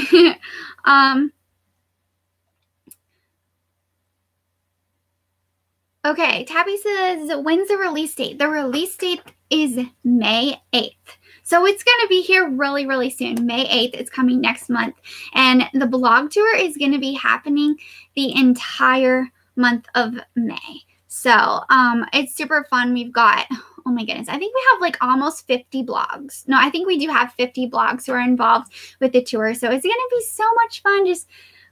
okay, Tabby says, when's the release date? The release date is May 8th. So it's going to be here really, really soon. May 8th. It's coming next month. And the blog tour is going to be happening the entire month of May. So it's super fun. We've got, oh my goodness, I think we have like almost 50 blogs. No, I think we do have 50 blogs who are involved with the tour. So it's going to be so much fun. Just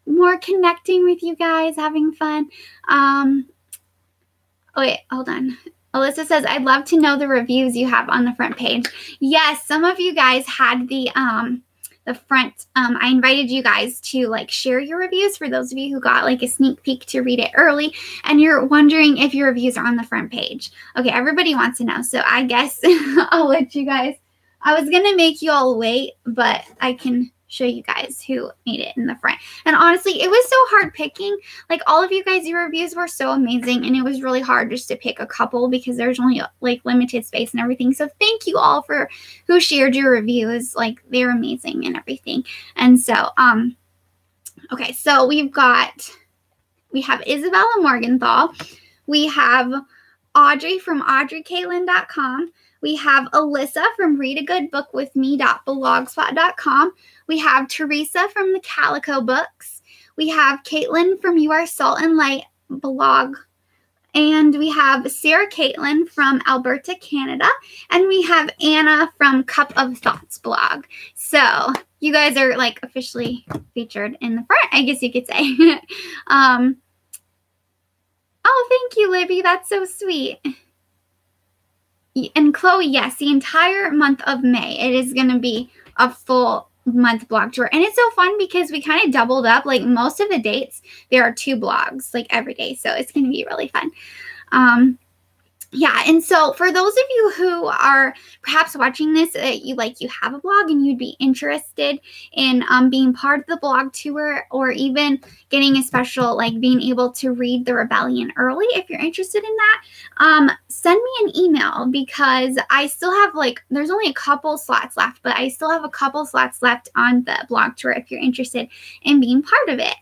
more connecting with you guys, having fun. Oh, wait, hold on. Alyssa says, I'd love to know the reviews you have on the front page. Yes, some of you guys had the the front. I invited you guys to like share your reviews for those of you who got like a sneak peek to read it early and you're wondering if your reviews are on the front page. Okay, everybody wants to know, so I guess I'll let you guys. I was gonna make you all wait, but I can show you guys who made it in the front. And honestly, it was so hard picking. Like all of you guys, your reviews were so amazing, and it was really hard just to pick a couple because there's only like limited space and everything. So thank you all for who shared your reviews. Like they're amazing and everything. And so okay, so we have Isabella Morgenthau, we have Audrey from audreycaitlin.com. We have Alyssa from readagoodbookwithme.blogspot.com. We have Teresa from the Calico Books. We have Caitlin from You Are Salt and Light blog. And we have Sarah Caitlin from Alberta, Canada. And we have Anna from Cup of Thoughts blog. So you guys are like officially featured in the front, I guess you could say. Oh, thank you, Libby. That's so sweet. And Chloe, yes, the entire month of May, it is going to be a full month blog tour. And it's so fun because we kind of doubled up. Like most of the dates, there are 2 blogs like every day. So it's going to be really fun. Yeah, and so for those of you who are perhaps watching this, you have a blog and you'd be interested in being part of the blog tour, or even getting a special, like being able to read The Rebellion early, if you're interested in that, send me an email, because I still have there's only a couple slots left, but I still have a couple slots left on the blog tour if you're interested in being part of it.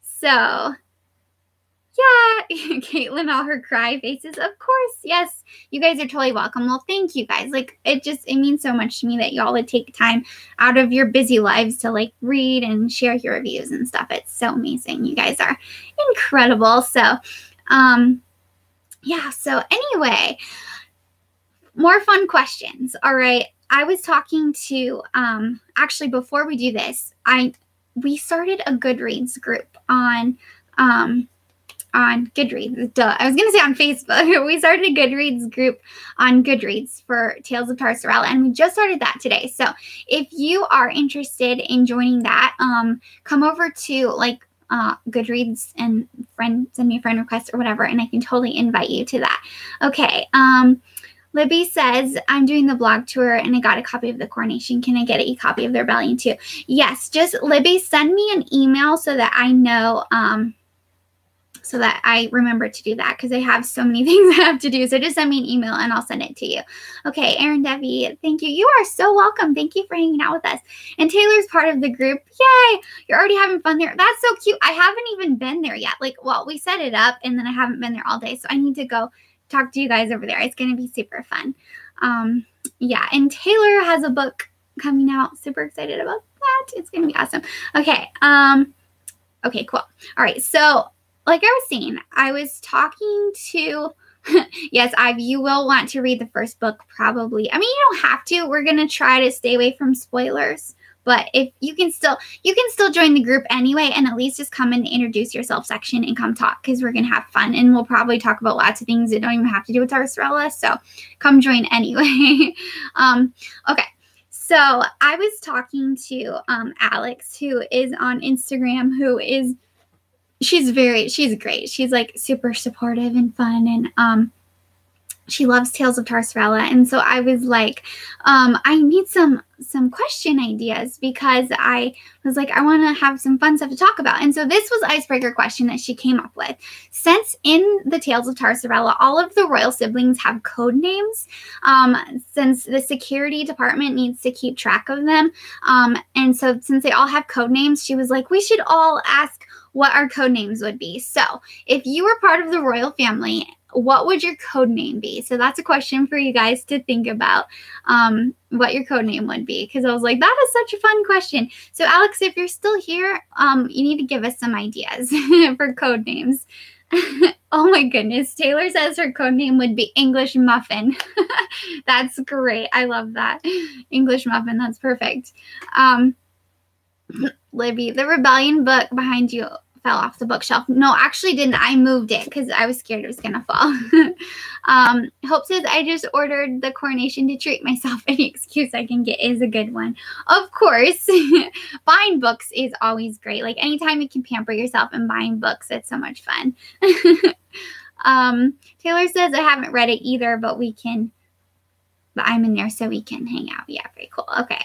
So yeah, Caitlin, all her cry faces. Of course, yes. You guys are totally welcome. Well, thank you guys. It means so much to me that y'all would take time out of your busy lives to read and share your reviews and stuff. It's so amazing. You guys are incredible. So, yeah. So anyway, more fun questions. All right. I was talking to, actually, before we do this, we started a Goodreads group on Goodreads. Duh. I was going to say on Facebook. We started a Goodreads group on Goodreads for Tales of Tarsaarella, and we just started that today. So if you are interested in joining that, come over to Goodreads and send me a friend request or whatever, and I can totally invite you to that. Okay. Libby says, I'm doing the blog tour and I got a copy of The Coronation. Can I get a copy of The Rebellion too? Yes. Just Libby, send me an email so that I know, so that I remember to do that, because I have so many things I have to do. So just send me an email and I'll send it to you. Okay, Erin Debbie, thank you. You are so welcome. Thank you for hanging out with us. And Taylor's part of the group. Yay! You're already having fun there. That's so cute. I haven't even been there yet. We set it up and then I haven't been there all day. So I need to go talk to you guys over there. It's going to be super fun. Yeah, and Taylor has a book coming out. Super excited about that. It's going to be awesome. Okay. Okay, cool. All right, so like I was saying, I was talking to, yes, you will want to read the first book probably. I mean, you don't have to. We're going to try to stay away from spoilers. But if you can still join the group anyway, and at least just come in the introduce yourself section and come talk, because we're going to have fun. And we'll probably talk about lots of things that don't even have to do with Tarsaarella. So come join anyway. Okay. So I was talking to Alex, who is on Instagram, she's great. She's super supportive and fun, and she loves Tales of Tarsaarella. And so I was I need some question ideas, because I was I want to have some fun stuff to talk about. And so this was icebreaker question that she came up with. Since in the Tales of Tarsaarella, all of the royal siblings have code names, since the security department needs to keep track of them. And so since they all have code names, she was we should all ask what our code names would be. So if you were part of the royal family, what would your code name be? So that's a question for you guys to think about, what your code name would be, because I was that is such a fun question. So Alex, if you're still here, you need to give us some ideas for code names. Oh my goodness. Taylor says her code name would be English Muffin. That's great. I love that. English Muffin. That's perfect. Libby, the Rebellion book behind you fell off the bookshelf. No, actually didn't. I moved it because I was scared it was going to fall. Hope says, I just ordered the Coronation to treat myself. Any excuse I can get is a good one. Of course, buying books is always great. Like anytime you can pamper yourself and buying books, it's so much fun. Taylor says, I haven't read it either, but I'm in there so we can hang out. Yeah, very cool. Okay.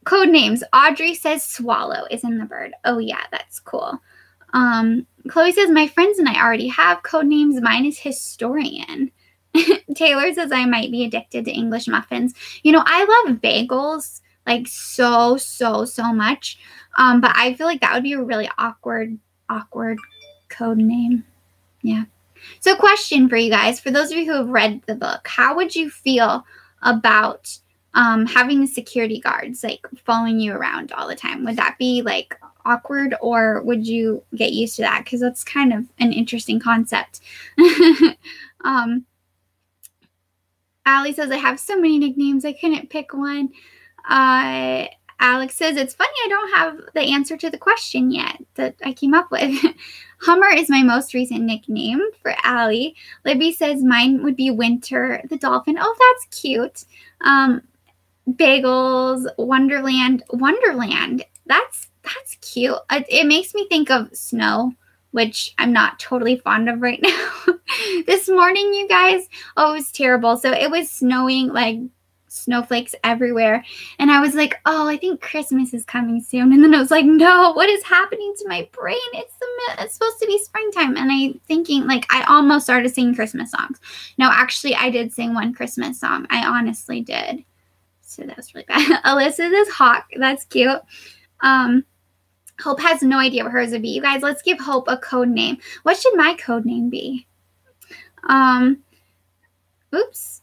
Code names. Audrey says swallow is in the bird. Oh yeah, that's cool. Chloe says, my friends and I already have code names. Mine is historian. Taylor says, I might be addicted to English muffins. You know, I love bagels like so much. But I feel like that would be a really awkward code name. Yeah. So question for you guys, for those of you who have read the book, how would you feel about having the security guards like following you around all the time? Would that be like awkward, or would you get used to that? Because that's kind of an interesting concept. Allie says, I have so many nicknames, I couldn't pick one. Alex says, it's funny I don't have the answer to the question yet that I came up with. Hummer is my most recent nickname for Allie. Libby says mine would be Winter the dolphin. Oh, that's cute. Bagels, Wonderland. That's cute. It makes me think of snow, which I'm not totally fond of right now. This morning, you guys, oh, it was terrible. So it was snowing, like snowflakes everywhere. And I was like, oh, I think Christmas is coming soon. And then I was like, no, what is happening to my brain? It's supposed to be springtime. And I thinking, like, I almost started singing Christmas songs. No, actually, I did sing one Christmas song. I honestly did. So that was really bad. Alyssa says Hawk. That's cute. Hope has no idea what hers would be. You guys, let's give Hope a code name. What should my code name be? Oops.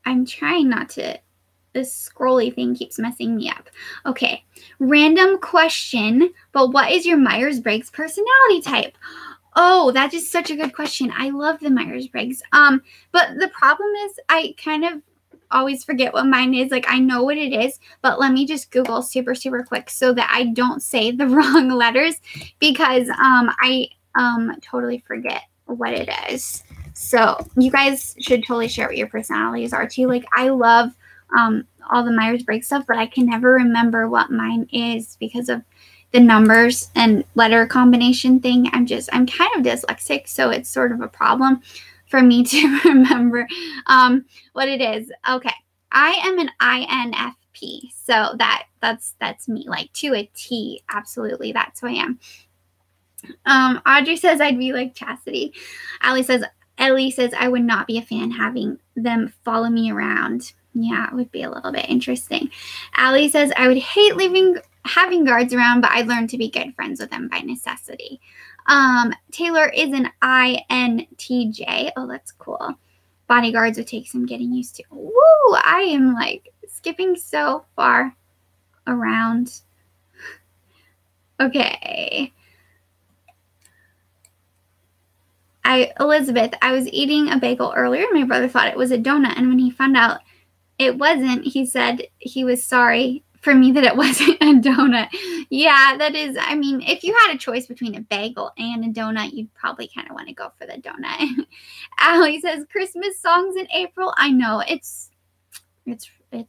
I'm trying not to. This scrolly thing keeps messing me up. Okay. Random question, but what is your Myers-Briggs personality type? Oh, that is such a good question. I love the Myers-Briggs. But the problem is I kind of always forget what mine is. Like, I know what it is, but let me just Google super quick so that I don't say the wrong letters, because I totally forget what it is. So you guys should totally share what your personalities are too. Like, I love all the Myers-Briggs stuff, but I can never remember what mine is because of the numbers and letter combination thing. I'm kind of dyslexic, so it's sort of a problem for me to remember what it is. Okay. I am an INFP. So that's me, like to a T. Absolutely. That's who I am. Audrey says I'd be like Chastity. Ellie says I would not be a fan having them follow me around. Yeah, it would be a little bit interesting. Allie says I would hate having guards around, but I'd learn to be good friends with them by necessity. Taylor is an INTJ. Oh, that's cool. Bodyguards would take some getting used to. Woo! I am like skipping so far around. Okay. Elizabeth, I was eating a bagel earlier. My brother thought it was a donut, and when he found out it wasn't, he said he was sorry for me that it wasn't a donut. Yeah, that is, I mean, if you had a choice between a bagel and a donut, you'd probably kind of want to go for the donut. Allie says Christmas songs in April. I know it's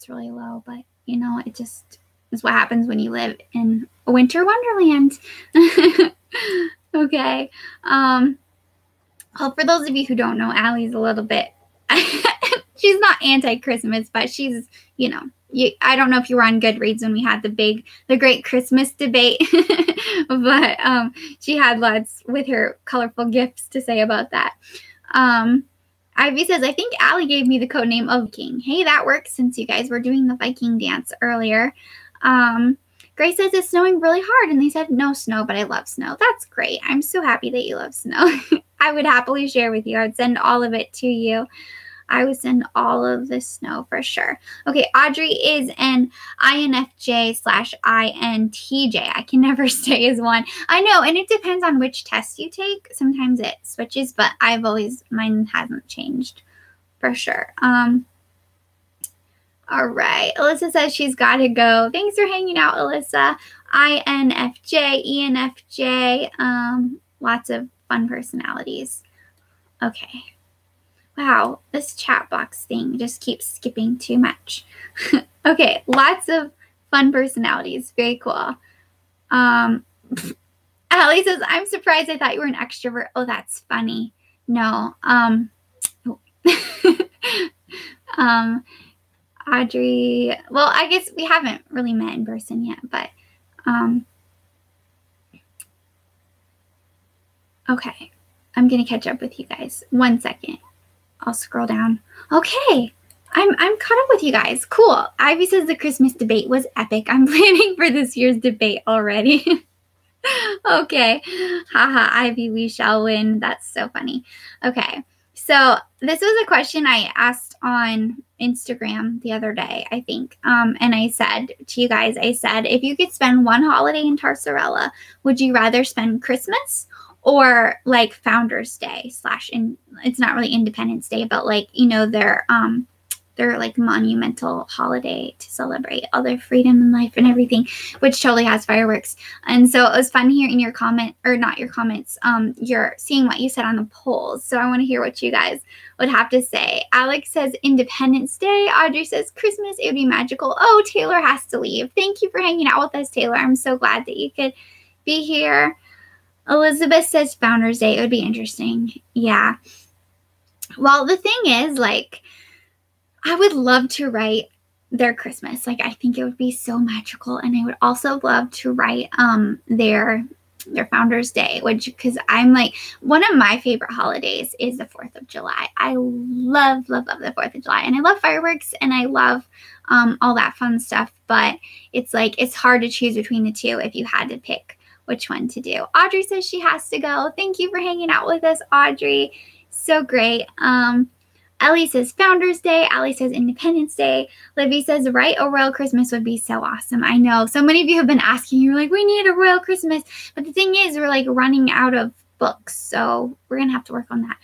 really low, but you know, it just is what happens when you live in a winter wonderland. Okay. Well, for those of you who don't know, Allie's a little bit, she's not anti-Christmas, but she's, you know, I don't know if you were on Goodreads when we had the great Christmas debate, but she had lots with her colorful gifts to say about that. Ivy says, I think Allie gave me the code name of Viking. Hey, that works since you guys were doing the Viking dance earlier. Grace says it's snowing really hard, and they said no snow, but I love snow. That's great. I'm so happy that you love snow. I would happily share with you. I would send all of it to you. I would send all of the snow for sure. Okay, Audrey is an INFJ/INTJ. I can never stay as one. I know, and it depends on which test you take. Sometimes it switches, but mine hasn't changed for sure. All right. Alyssa says she's got to go. Thanks for hanging out, Alyssa. INFJ, ENFJ, lots of fun personalities. Okay. Wow, this chat box thing just keeps skipping too much. Okay, lots of fun personalities. Very cool. Allie says, I'm surprised. I thought you were an extrovert. Oh, that's funny. No. Audrey, well, I guess we haven't really met in person yet, but okay. I'm gonna catch up with you guys. 1 second. I'll scroll down. Okay. I'm caught up with you guys. Cool. Ivy says the Christmas debate was epic. I'm planning for this year's debate already. Okay. Haha, Ivy, we shall win. That's so funny. Okay. So this was a question I asked on Instagram the other day, I think. And I said to you guys, I said, if you could spend one holiday in Tarsarella, would you rather spend Christmas or like Founders Day it's not really Independence Day, but like, you know, their like monumental holiday to celebrate all their freedom and life and everything, which totally has fireworks. And so it was fun hearing your comment, or not your comments, you're seeing what you said on the polls. So I want to hear what you guys would have to say. Alex says Independence Day. Audrey says Christmas. It would be magical. Oh, Taylor has to leave. Thank you for hanging out with us, Taylor. I'm so glad that you could be here. Elizabeth says Founders Day. It would be interesting. Yeah. Well, the thing is, like, I would love to write their Christmas. Like, I think it would be so magical. And I would also love to write their Founders Day, because I'm like, one of my favorite holidays is the 4th of July. I love the 4th of July. And I love fireworks and I love all that fun stuff. But it's like, it's hard to choose between the two if you had to pick which one to do. Audrey says she has to go. Thank you for hanging out with us, Audrey. So great. Ellie says Founders Day. Allie says Independence Day. Livy says, write a royal Christmas would be so awesome. I know. So many of you have been asking. You're like, we need a royal Christmas. But the thing is, we're like running out of books. So we're going to have to work on that.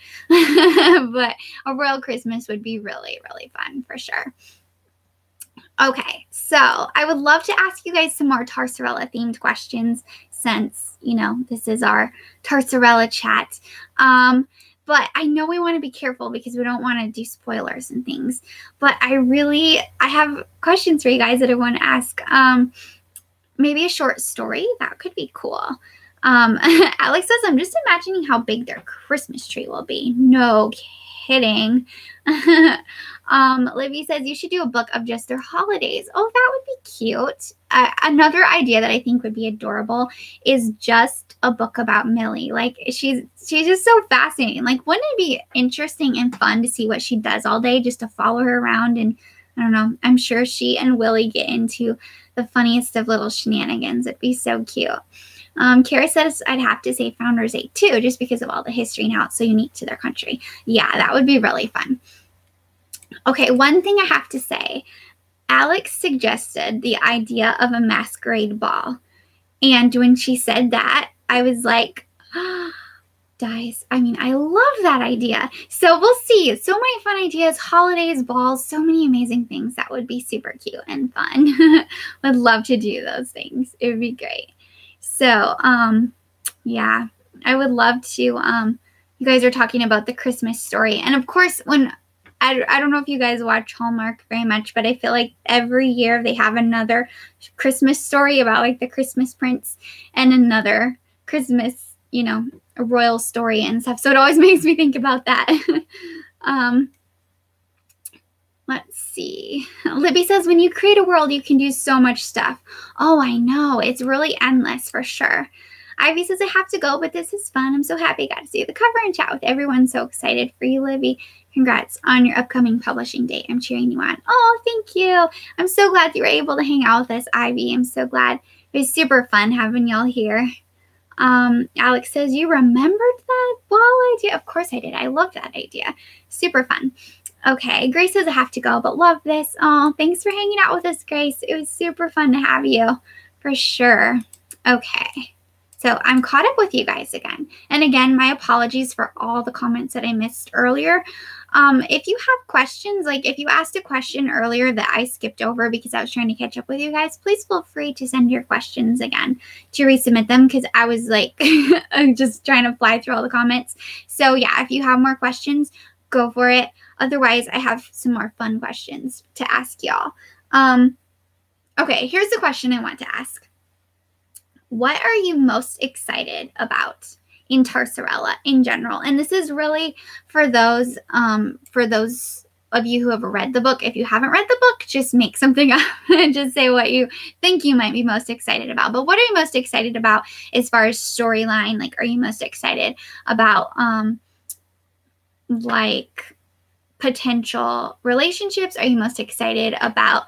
But a royal Christmas would be really, really fun for sure. Okay. So I would love to ask you guys some more Tarsarella themed questions since, you know, this is our Tarsarella chat. But I know we want to be careful because we don't want to do spoilers and things. But I have questions for you guys that I want to ask. Maybe a short story. That could be cool. Alex says, I'm just imagining how big their Christmas tree will be. No kidding. Livy says you should do a book of just their holidays. Oh, that would be cute. Another idea that I think would be adorable is just a book about Millie. Like, she's just so fascinating. Like, wouldn't it be interesting and fun to see what she does all day, just to follow her around? And I don't know, I'm sure she and Willie get into the funniest of little shenanigans. It'd be so cute. Kara says I'd have to say Founders Day too, just because of all the history and how it's so unique to their country. Yeah, that would be really fun. Okay, one thing I have to say, Alex suggested the idea of a masquerade ball. And when she said that, I was like, oh, guys, I mean, I love that idea. So we'll see. So many fun ideas, holidays, balls, so many amazing things. That would be super cute and fun. Would love to do those things. It would be great. So, yeah, I would love to, you guys are talking about the Christmas Story. And of course, I don't know if you guys watch Hallmark very much, but I feel like every year they have another Christmas story about like the Christmas Prince and another Christmas, you know, a royal story and stuff. So it always makes me think about that. Let's see. Libby says, when you create a world, you can do so much stuff. Oh, I know. It's really endless for sure. Ivy says, I have to go, but this is fun. I'm so happy I got to see the cover and chat with everyone. So excited for you, Libby. Congrats on your upcoming publishing date. I'm cheering you on. Oh, thank you. I'm so glad you were able to hang out with us, Ivy. I'm so glad. It was super fun having y'all here. Alex says, you remembered that ball idea? Of course I did. I love that idea. Super fun. Okay, Grace says I have to go, but love this. Oh, thanks for hanging out with us, Grace. It was super fun to have you, for sure. Okay. So I'm caught up with you guys again. And again, my apologies for all the comments that I missed earlier. If you have questions, like if you asked a question earlier that I skipped over because I was trying to catch up with you guys, please feel free to send your questions again to resubmit them, because I was like just trying to fly through all the comments. So yeah, if you have more questions, go for it. Otherwise, I have some more fun questions to ask y'all. Okay, here's the question I want to ask. What are you most excited about in Tarsarella in general? And this is really for those of you who have read the book. If you haven't read the book, just make something up and just say what you think you might be most excited about. But what are you most excited about as far as storyline? Like, are you most excited about like potential relationships? Are you most excited about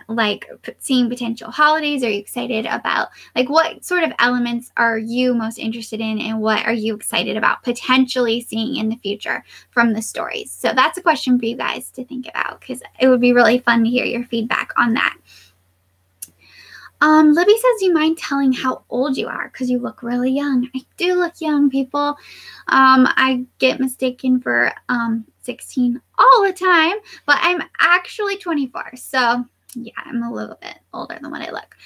like seeing potential holidays? Are you excited about like what sort of elements are you most interested in, and what are you excited about potentially seeing in the future from the stories? So that's a question for you guys to think about, because it would be really fun to hear your feedback on that. Libby says, you mind telling how old you are? Because you look really young. I do look young, people. I get mistaken for 16 all the time, but I'm actually 24. So yeah, I'm a little bit older than what I look.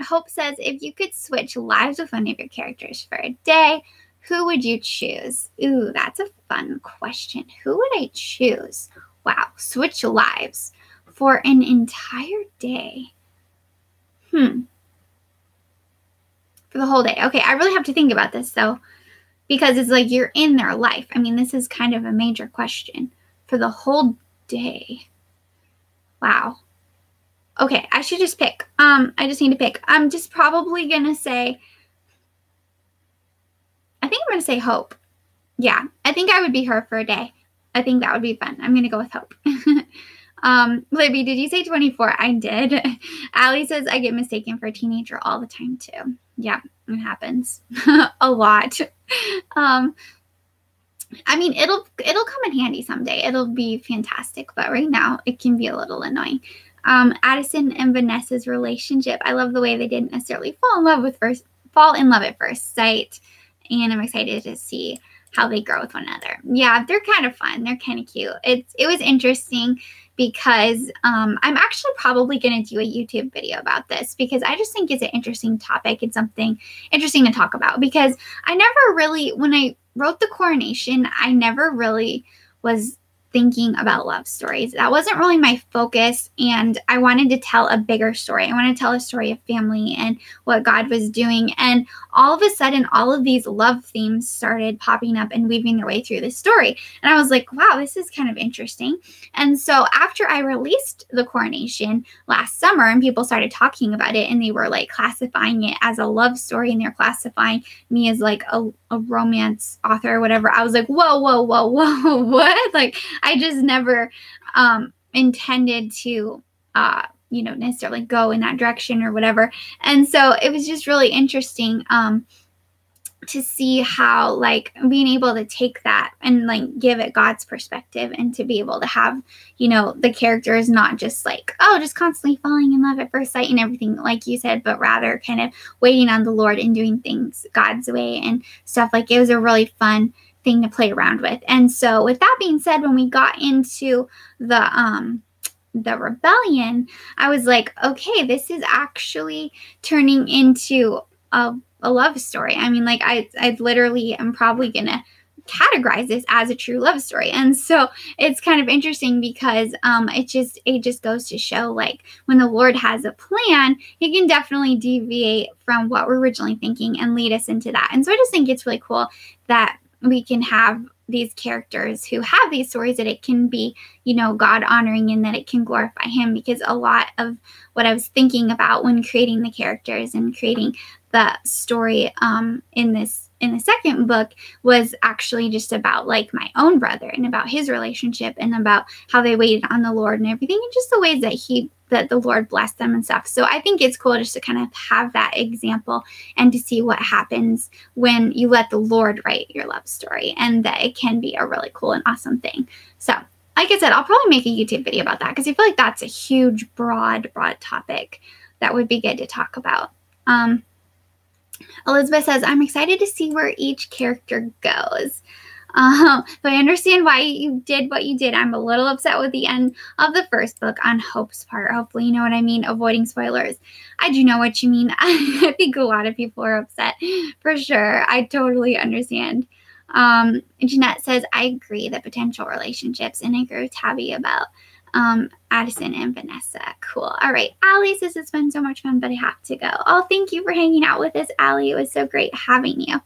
Hope says, if you could switch lives with one of your characters for a day, who would you choose? Ooh, that's a fun question. Who would I choose? Wow, switch lives for an entire day. For the whole day. Okay, I really have to think about this though, because it's like you're in their life. I mean, this is kind of a major question. For the whole day. Wow. Okay, I should just pick. I just need to pick. I'm just probably gonna say, I think I'm gonna say Hope. Yeah, I think I would be her for a day. I think that would be fun. I'm gonna go with Hope. Libby, did you say 24? I did. Allie says, I get mistaken for a teenager all the time too. Yeah, it happens a lot. I mean, it'll come in handy someday. It'll be fantastic, but right now it can be a little annoying. Addison and Vanessa's relationship. I love the way they didn't necessarily fall in love at first sight, and I'm excited to see how they grow with one another. Yeah, they're kind of fun. They're kind of cute. It was interesting because I'm actually probably going to do a YouTube video about this, because I just think it's an interesting topic. It's something interesting to talk about, because I never really, when I wrote The Coronation, I never really was thinking about love stories. That wasn't really my focus, and I wanted to tell a bigger story. I wanted to tell a story of family and what God was doing, and all of a sudden all of these love themes started popping up and weaving their way through the story, and I was like, wow, this is kind of interesting. And so after I released The Coronation last summer and people started talking about it, and they were like classifying it as a love story, and they're classifying me as like a romance author or whatever, I was like, whoa, what? Like, I just never intended to, necessarily go in that direction or whatever. And so it was just really interesting to see how, like, being able to take that and like give it God's perspective, and to be able to have, the characters not just like, oh, just constantly falling in love at first sight and everything like you said, but rather kind of waiting on the Lord and doing things God's way and stuff. Like, it was a really fun thing to play around with. And so with that being said, when we got into the rebellion, I was like, okay, this is actually turning into a love story. I mean, like, I literally am probably gonna categorize this as a true love story. And so it's kind of interesting, because it just goes to show, like, when the Lord has a plan, he can definitely deviate from what we're originally thinking and lead us into that. And so I just think it's really cool that we can have these characters who have these stories, that it can be, God honoring, and that it can glorify him. Because a lot of what I was thinking about when creating the characters and creating the story in the second book was actually just about, like, my own brother and about his relationship and about how they waited on the Lord and everything, and just the ways that the Lord blessed them and stuff. So I think it's cool just to kind of have that example and to see what happens when you let the Lord write your love story, and that it can be a really cool and awesome thing. So like I said, I'll probably make a YouTube video about that, because I feel like that's a huge, broad topic that would be good to talk about. Elizabeth says, I'm excited to see where each character goes. So I understand why you did what you did. I'm a little upset with the end of the first book on Hope's part. Hopefully you know what I mean, avoiding spoilers. I do know what you mean. I think a lot of people are upset for sure. I totally understand. Jeanette says, I agree the potential relationships, and I agree with Tabby about Addison and Vanessa. Cool. All right. Allie says, it's been so much fun, but I have to go. Oh, thank you for hanging out with us, Allie. It was so great having you.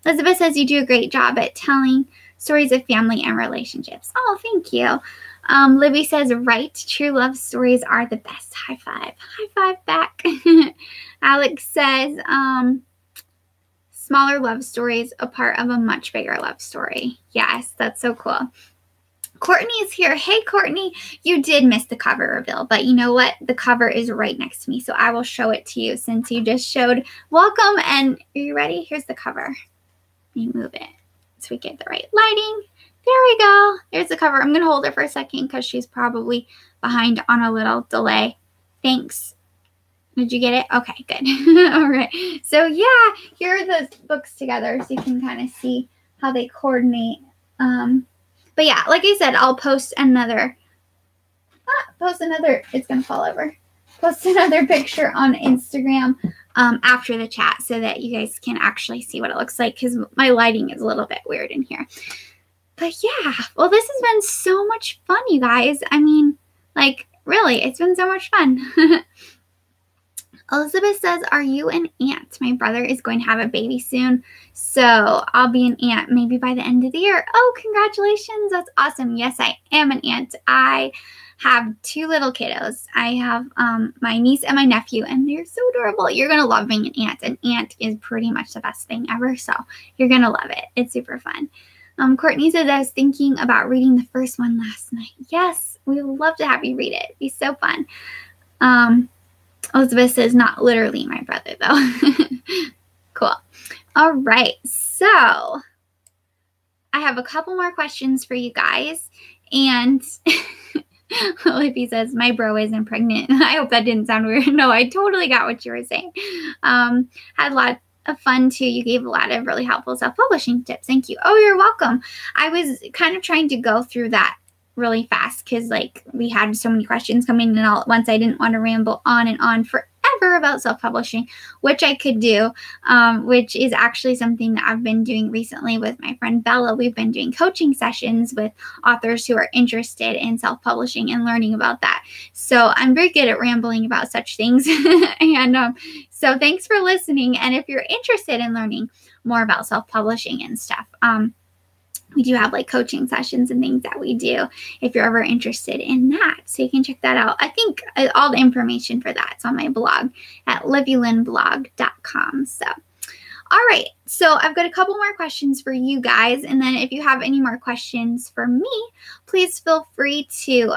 Elizabeth says, you do a great job at telling stories of family and relationships. Oh, thank you. Libby says, right, true love stories are the best. High five. High five back. Alex says, smaller love stories, a part of a much bigger love story. Yes, that's so cool. Courtney is here. Hey, Courtney, you did miss the cover reveal, but you know what? The cover is right next to me, so I will show it to you since you just showed welcome. And are you ready? Here's the cover. Let me move it so we get the right lighting. There we go. There's the cover. I'm going to hold her for a second because she's probably behind on a little delay. Thanks. Did you get it? Okay, good. All right. So yeah, here are the books together so you can kind of see how they coordinate. But yeah, like I said, I'll post another, it's going to fall over. Post another picture on Instagram after the chat so that you guys can actually see what it looks like, because my lighting is a little bit weird in here. But yeah, well, this has been so much fun, you guys. I mean, like, really, it's been so much fun. Elizabeth says, are you an aunt? My brother is going to have a baby soon, so I'll be an aunt maybe by the end of the year. Oh, congratulations. That's awesome. Yes, I am an aunt. I have 2 little kiddos. I have my niece and my nephew, and they're so adorable. You're going to love being an aunt. An aunt is pretty much the best thing ever, so you're going to love it. It's super fun. Courtney says, I was thinking about reading the first one last night. Yes, we would love to have you read it. It'd be so fun. Elizabeth says, not literally my brother, though. Cool. All right. So I have a couple more questions for you guys. And Libby says, my bro isn't pregnant. I hope that didn't sound weird. No, I totally got what you were saying. Had a lot of fun, too. You gave a lot of really helpful self-publishing tips. Thank you. Oh, you're welcome. I was kind of trying to go through that really fast because like we had so many questions coming in all at once. I didn't want to ramble on and on forever about self-publishing, which I could do, which is actually something that I've been doing recently with my friend Bella. We've been doing coaching sessions with authors who are interested in self-publishing and learning about that. So I'm very good at rambling about such things. And so thanks for listening. And if you're interested in learning more about self-publishing and stuff, we do have like coaching sessions and things that we do if you're ever interested in that. So you can check that out. I think all the information for that's on my blog at livylinblog.com. So, all right. So I've got a couple more questions for you guys. And then if you have any more questions for me, please feel free to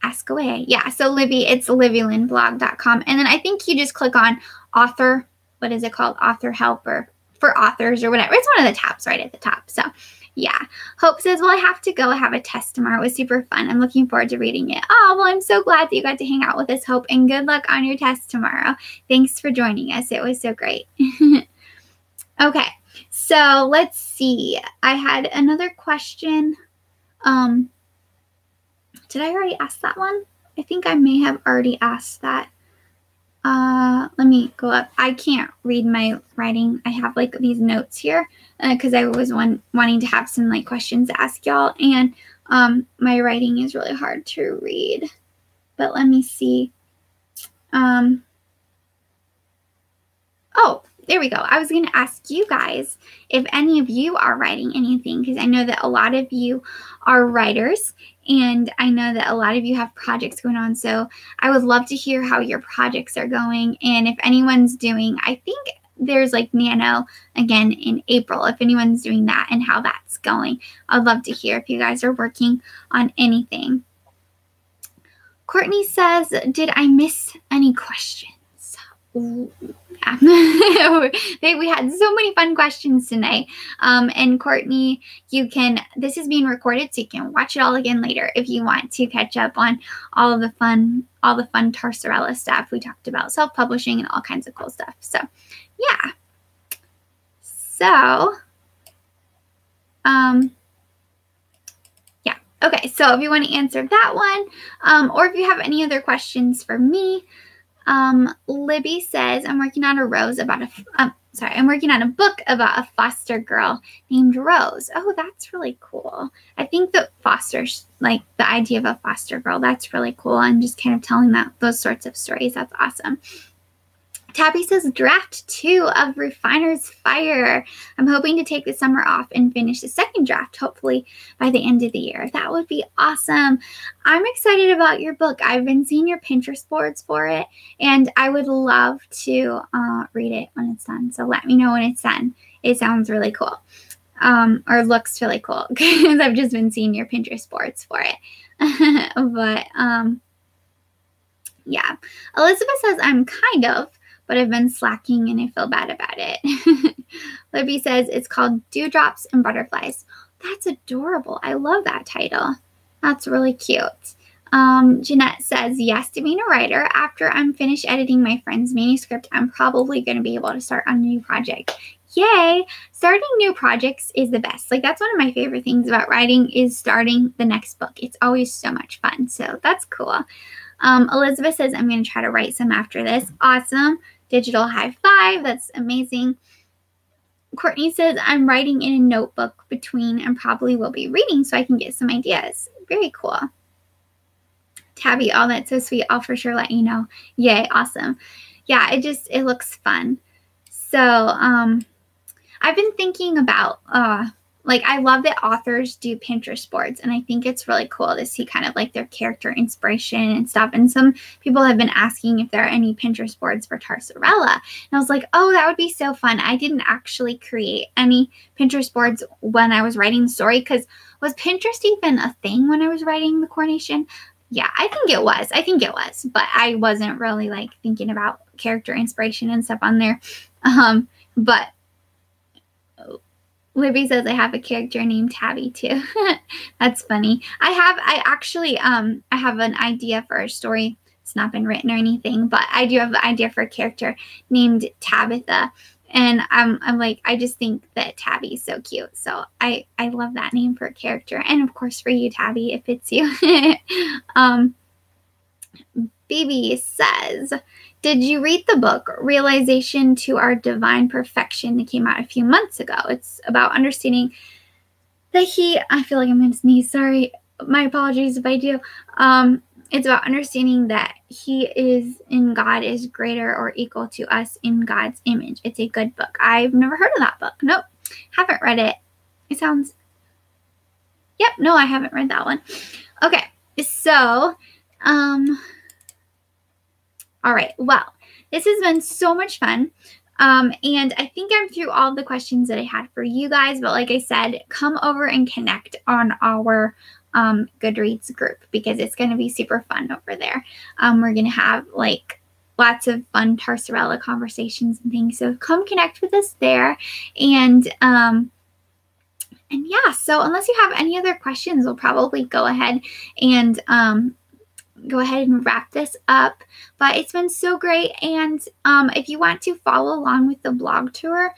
ask away. Yeah. So Livy, it's livylinblog.com. And then I think you just click on author. What is it called? Author help or for authors or whatever. It's one of the tabs right at the top. So yeah. Hope says, well, I have to go. I have a test tomorrow. It was super fun. I'm looking forward to reading it. Oh, well, I'm so glad that you got to hang out with us, Hope, and good luck on your test tomorrow. Thanks for joining us. It was so great. Okay. So let's see. I had another question. Did I already ask that one? I think I may have already asked that. Let me go up. I can't read my writing. I have like these notes here because I was wanting to have some like questions to ask y'all, and my writing is really hard to read. But let me see. Oh, there we go. I was going to ask you guys if any of you are writing anything, because I know that a lot of you are writers, and I know that a lot of you have projects going on. So I would love to hear how your projects are going. And if anyone's doing, I think there's like Nano again in April, if anyone's doing that and how that's going. I'd love to hear if you guys are working on anything. Courtney says, did I miss any questions? Ooh, yeah. We had so many fun questions tonight. And Courtney, this is being recorded, so you can watch it all again later if you want to catch up on all the fun Tarsarella stuff. We talked about self-publishing and all kinds of cool stuff. So yeah. So, yeah. Okay, so if you want to answer that one, or if you have any other questions for me, Libby says, I'm working on I'm working on a book about a foster girl named Rose. Oh, that's really cool. I think that like the idea of a foster girl, that's really cool. And just kind of telling those sorts of stories. That's awesome. Tabby says, draft 2 of Refiner's Fire. I'm hoping to take the summer off and finish the second draft, hopefully by the end of the year. That would be awesome. I'm excited about your book. I've been seeing your Pinterest boards for it, and I would love to read it when it's done. So let me know when it's done. It sounds really cool, or looks really cool, because I've just been seeing your Pinterest boards for it. But yeah. Elizabeth says, I'm kind of, but I've been slacking and I feel bad about it. Libby says it's called Dewdrops and Butterflies. That's adorable. I love that title. That's really cute. Jeanette says, yes to being a writer. After I'm finished editing my friend's manuscript, I'm probably going to be able to start on a new project. Yay! Starting new projects is the best. Like, that's one of my favorite things about writing is starting the next book. It's always so much fun. So that's cool. Elizabeth says, I'm going to try to write some after this. Awesome. Digital high five. That's amazing. Courtney says, I'm writing in a notebook between and probably will be reading so I can get some ideas. Very cool. Tabby, oh, that's so sweet. I'll for sure let you know. Yay, awesome. Yeah, it looks fun. So, I've been thinking about, like, I love that authors do Pinterest boards, and I think it's really cool to see kind of like their character inspiration and stuff. And some people have been asking if there are any Pinterest boards for Tarsarella. And I was like, oh, that would be so fun. I didn't actually create any Pinterest boards when I was writing the story, because was Pinterest even a thing when I was writing the Coronation? Yeah, I think it was, but I wasn't really like thinking about character inspiration and stuff on there. But Libby says I have a character named Tabby too. That's funny. I have an idea for a story. It's not been written or anything, but I do have the idea for a character named Tabitha. And I'm like, I just think that Tabby is so cute. So I love that name for a character. And of course for you, Tabby, it fits you. Phoebe says, did you read the book Realization to Our Divine Perfection that came out a few months ago? It's about understanding that I feel like I'm going to sneeze. Sorry. My apologies if I do. It's about understanding that He is in God is greater or equal to us in God's image. It's a good book. I've never heard of that book. Nope. Haven't read it. It sounds... Yep. No, I haven't read that one. Okay. So, all right. Well, this has been so much fun. And I think I'm through all the questions that I had for you guys. But like I said, come over and connect on our Goodreads group, because it's going to be super fun over there. We're going to have like lots of fun Tarsarella conversations and things. So come connect with us there. And yeah, so unless you have any other questions, we'll probably go ahead and wrap this up. But it's been so great. And if you want to follow along with the blog tour,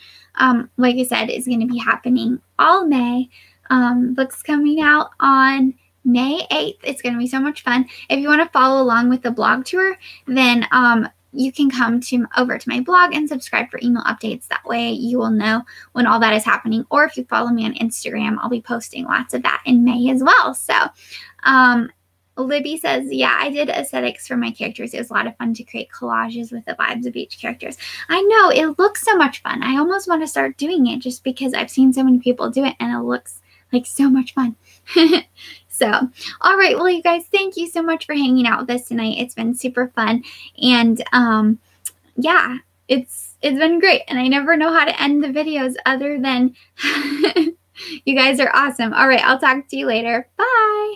like I said, it's going to be happening all May. Book's coming out on May 8th. It's going to be so much fun. If you want to follow along with the blog tour, then you can come over to my blog and subscribe for email updates. That way you will know when all that is happening. Or if you follow me on Instagram, I'll be posting lots of that in May as well. So, Libby says, yeah, I did aesthetics for my characters. It was a lot of fun to create collages with the vibes of each characters. I know, it looks so much fun. I almost want to start doing it just because I've seen so many people do it and it looks like so much fun. So, all right. Well, you guys, thank you so much for hanging out with us tonight. It's been super fun. And yeah, it's been great. And I never know how to end the videos other than you guys are awesome. All right. I'll talk to you later. Bye.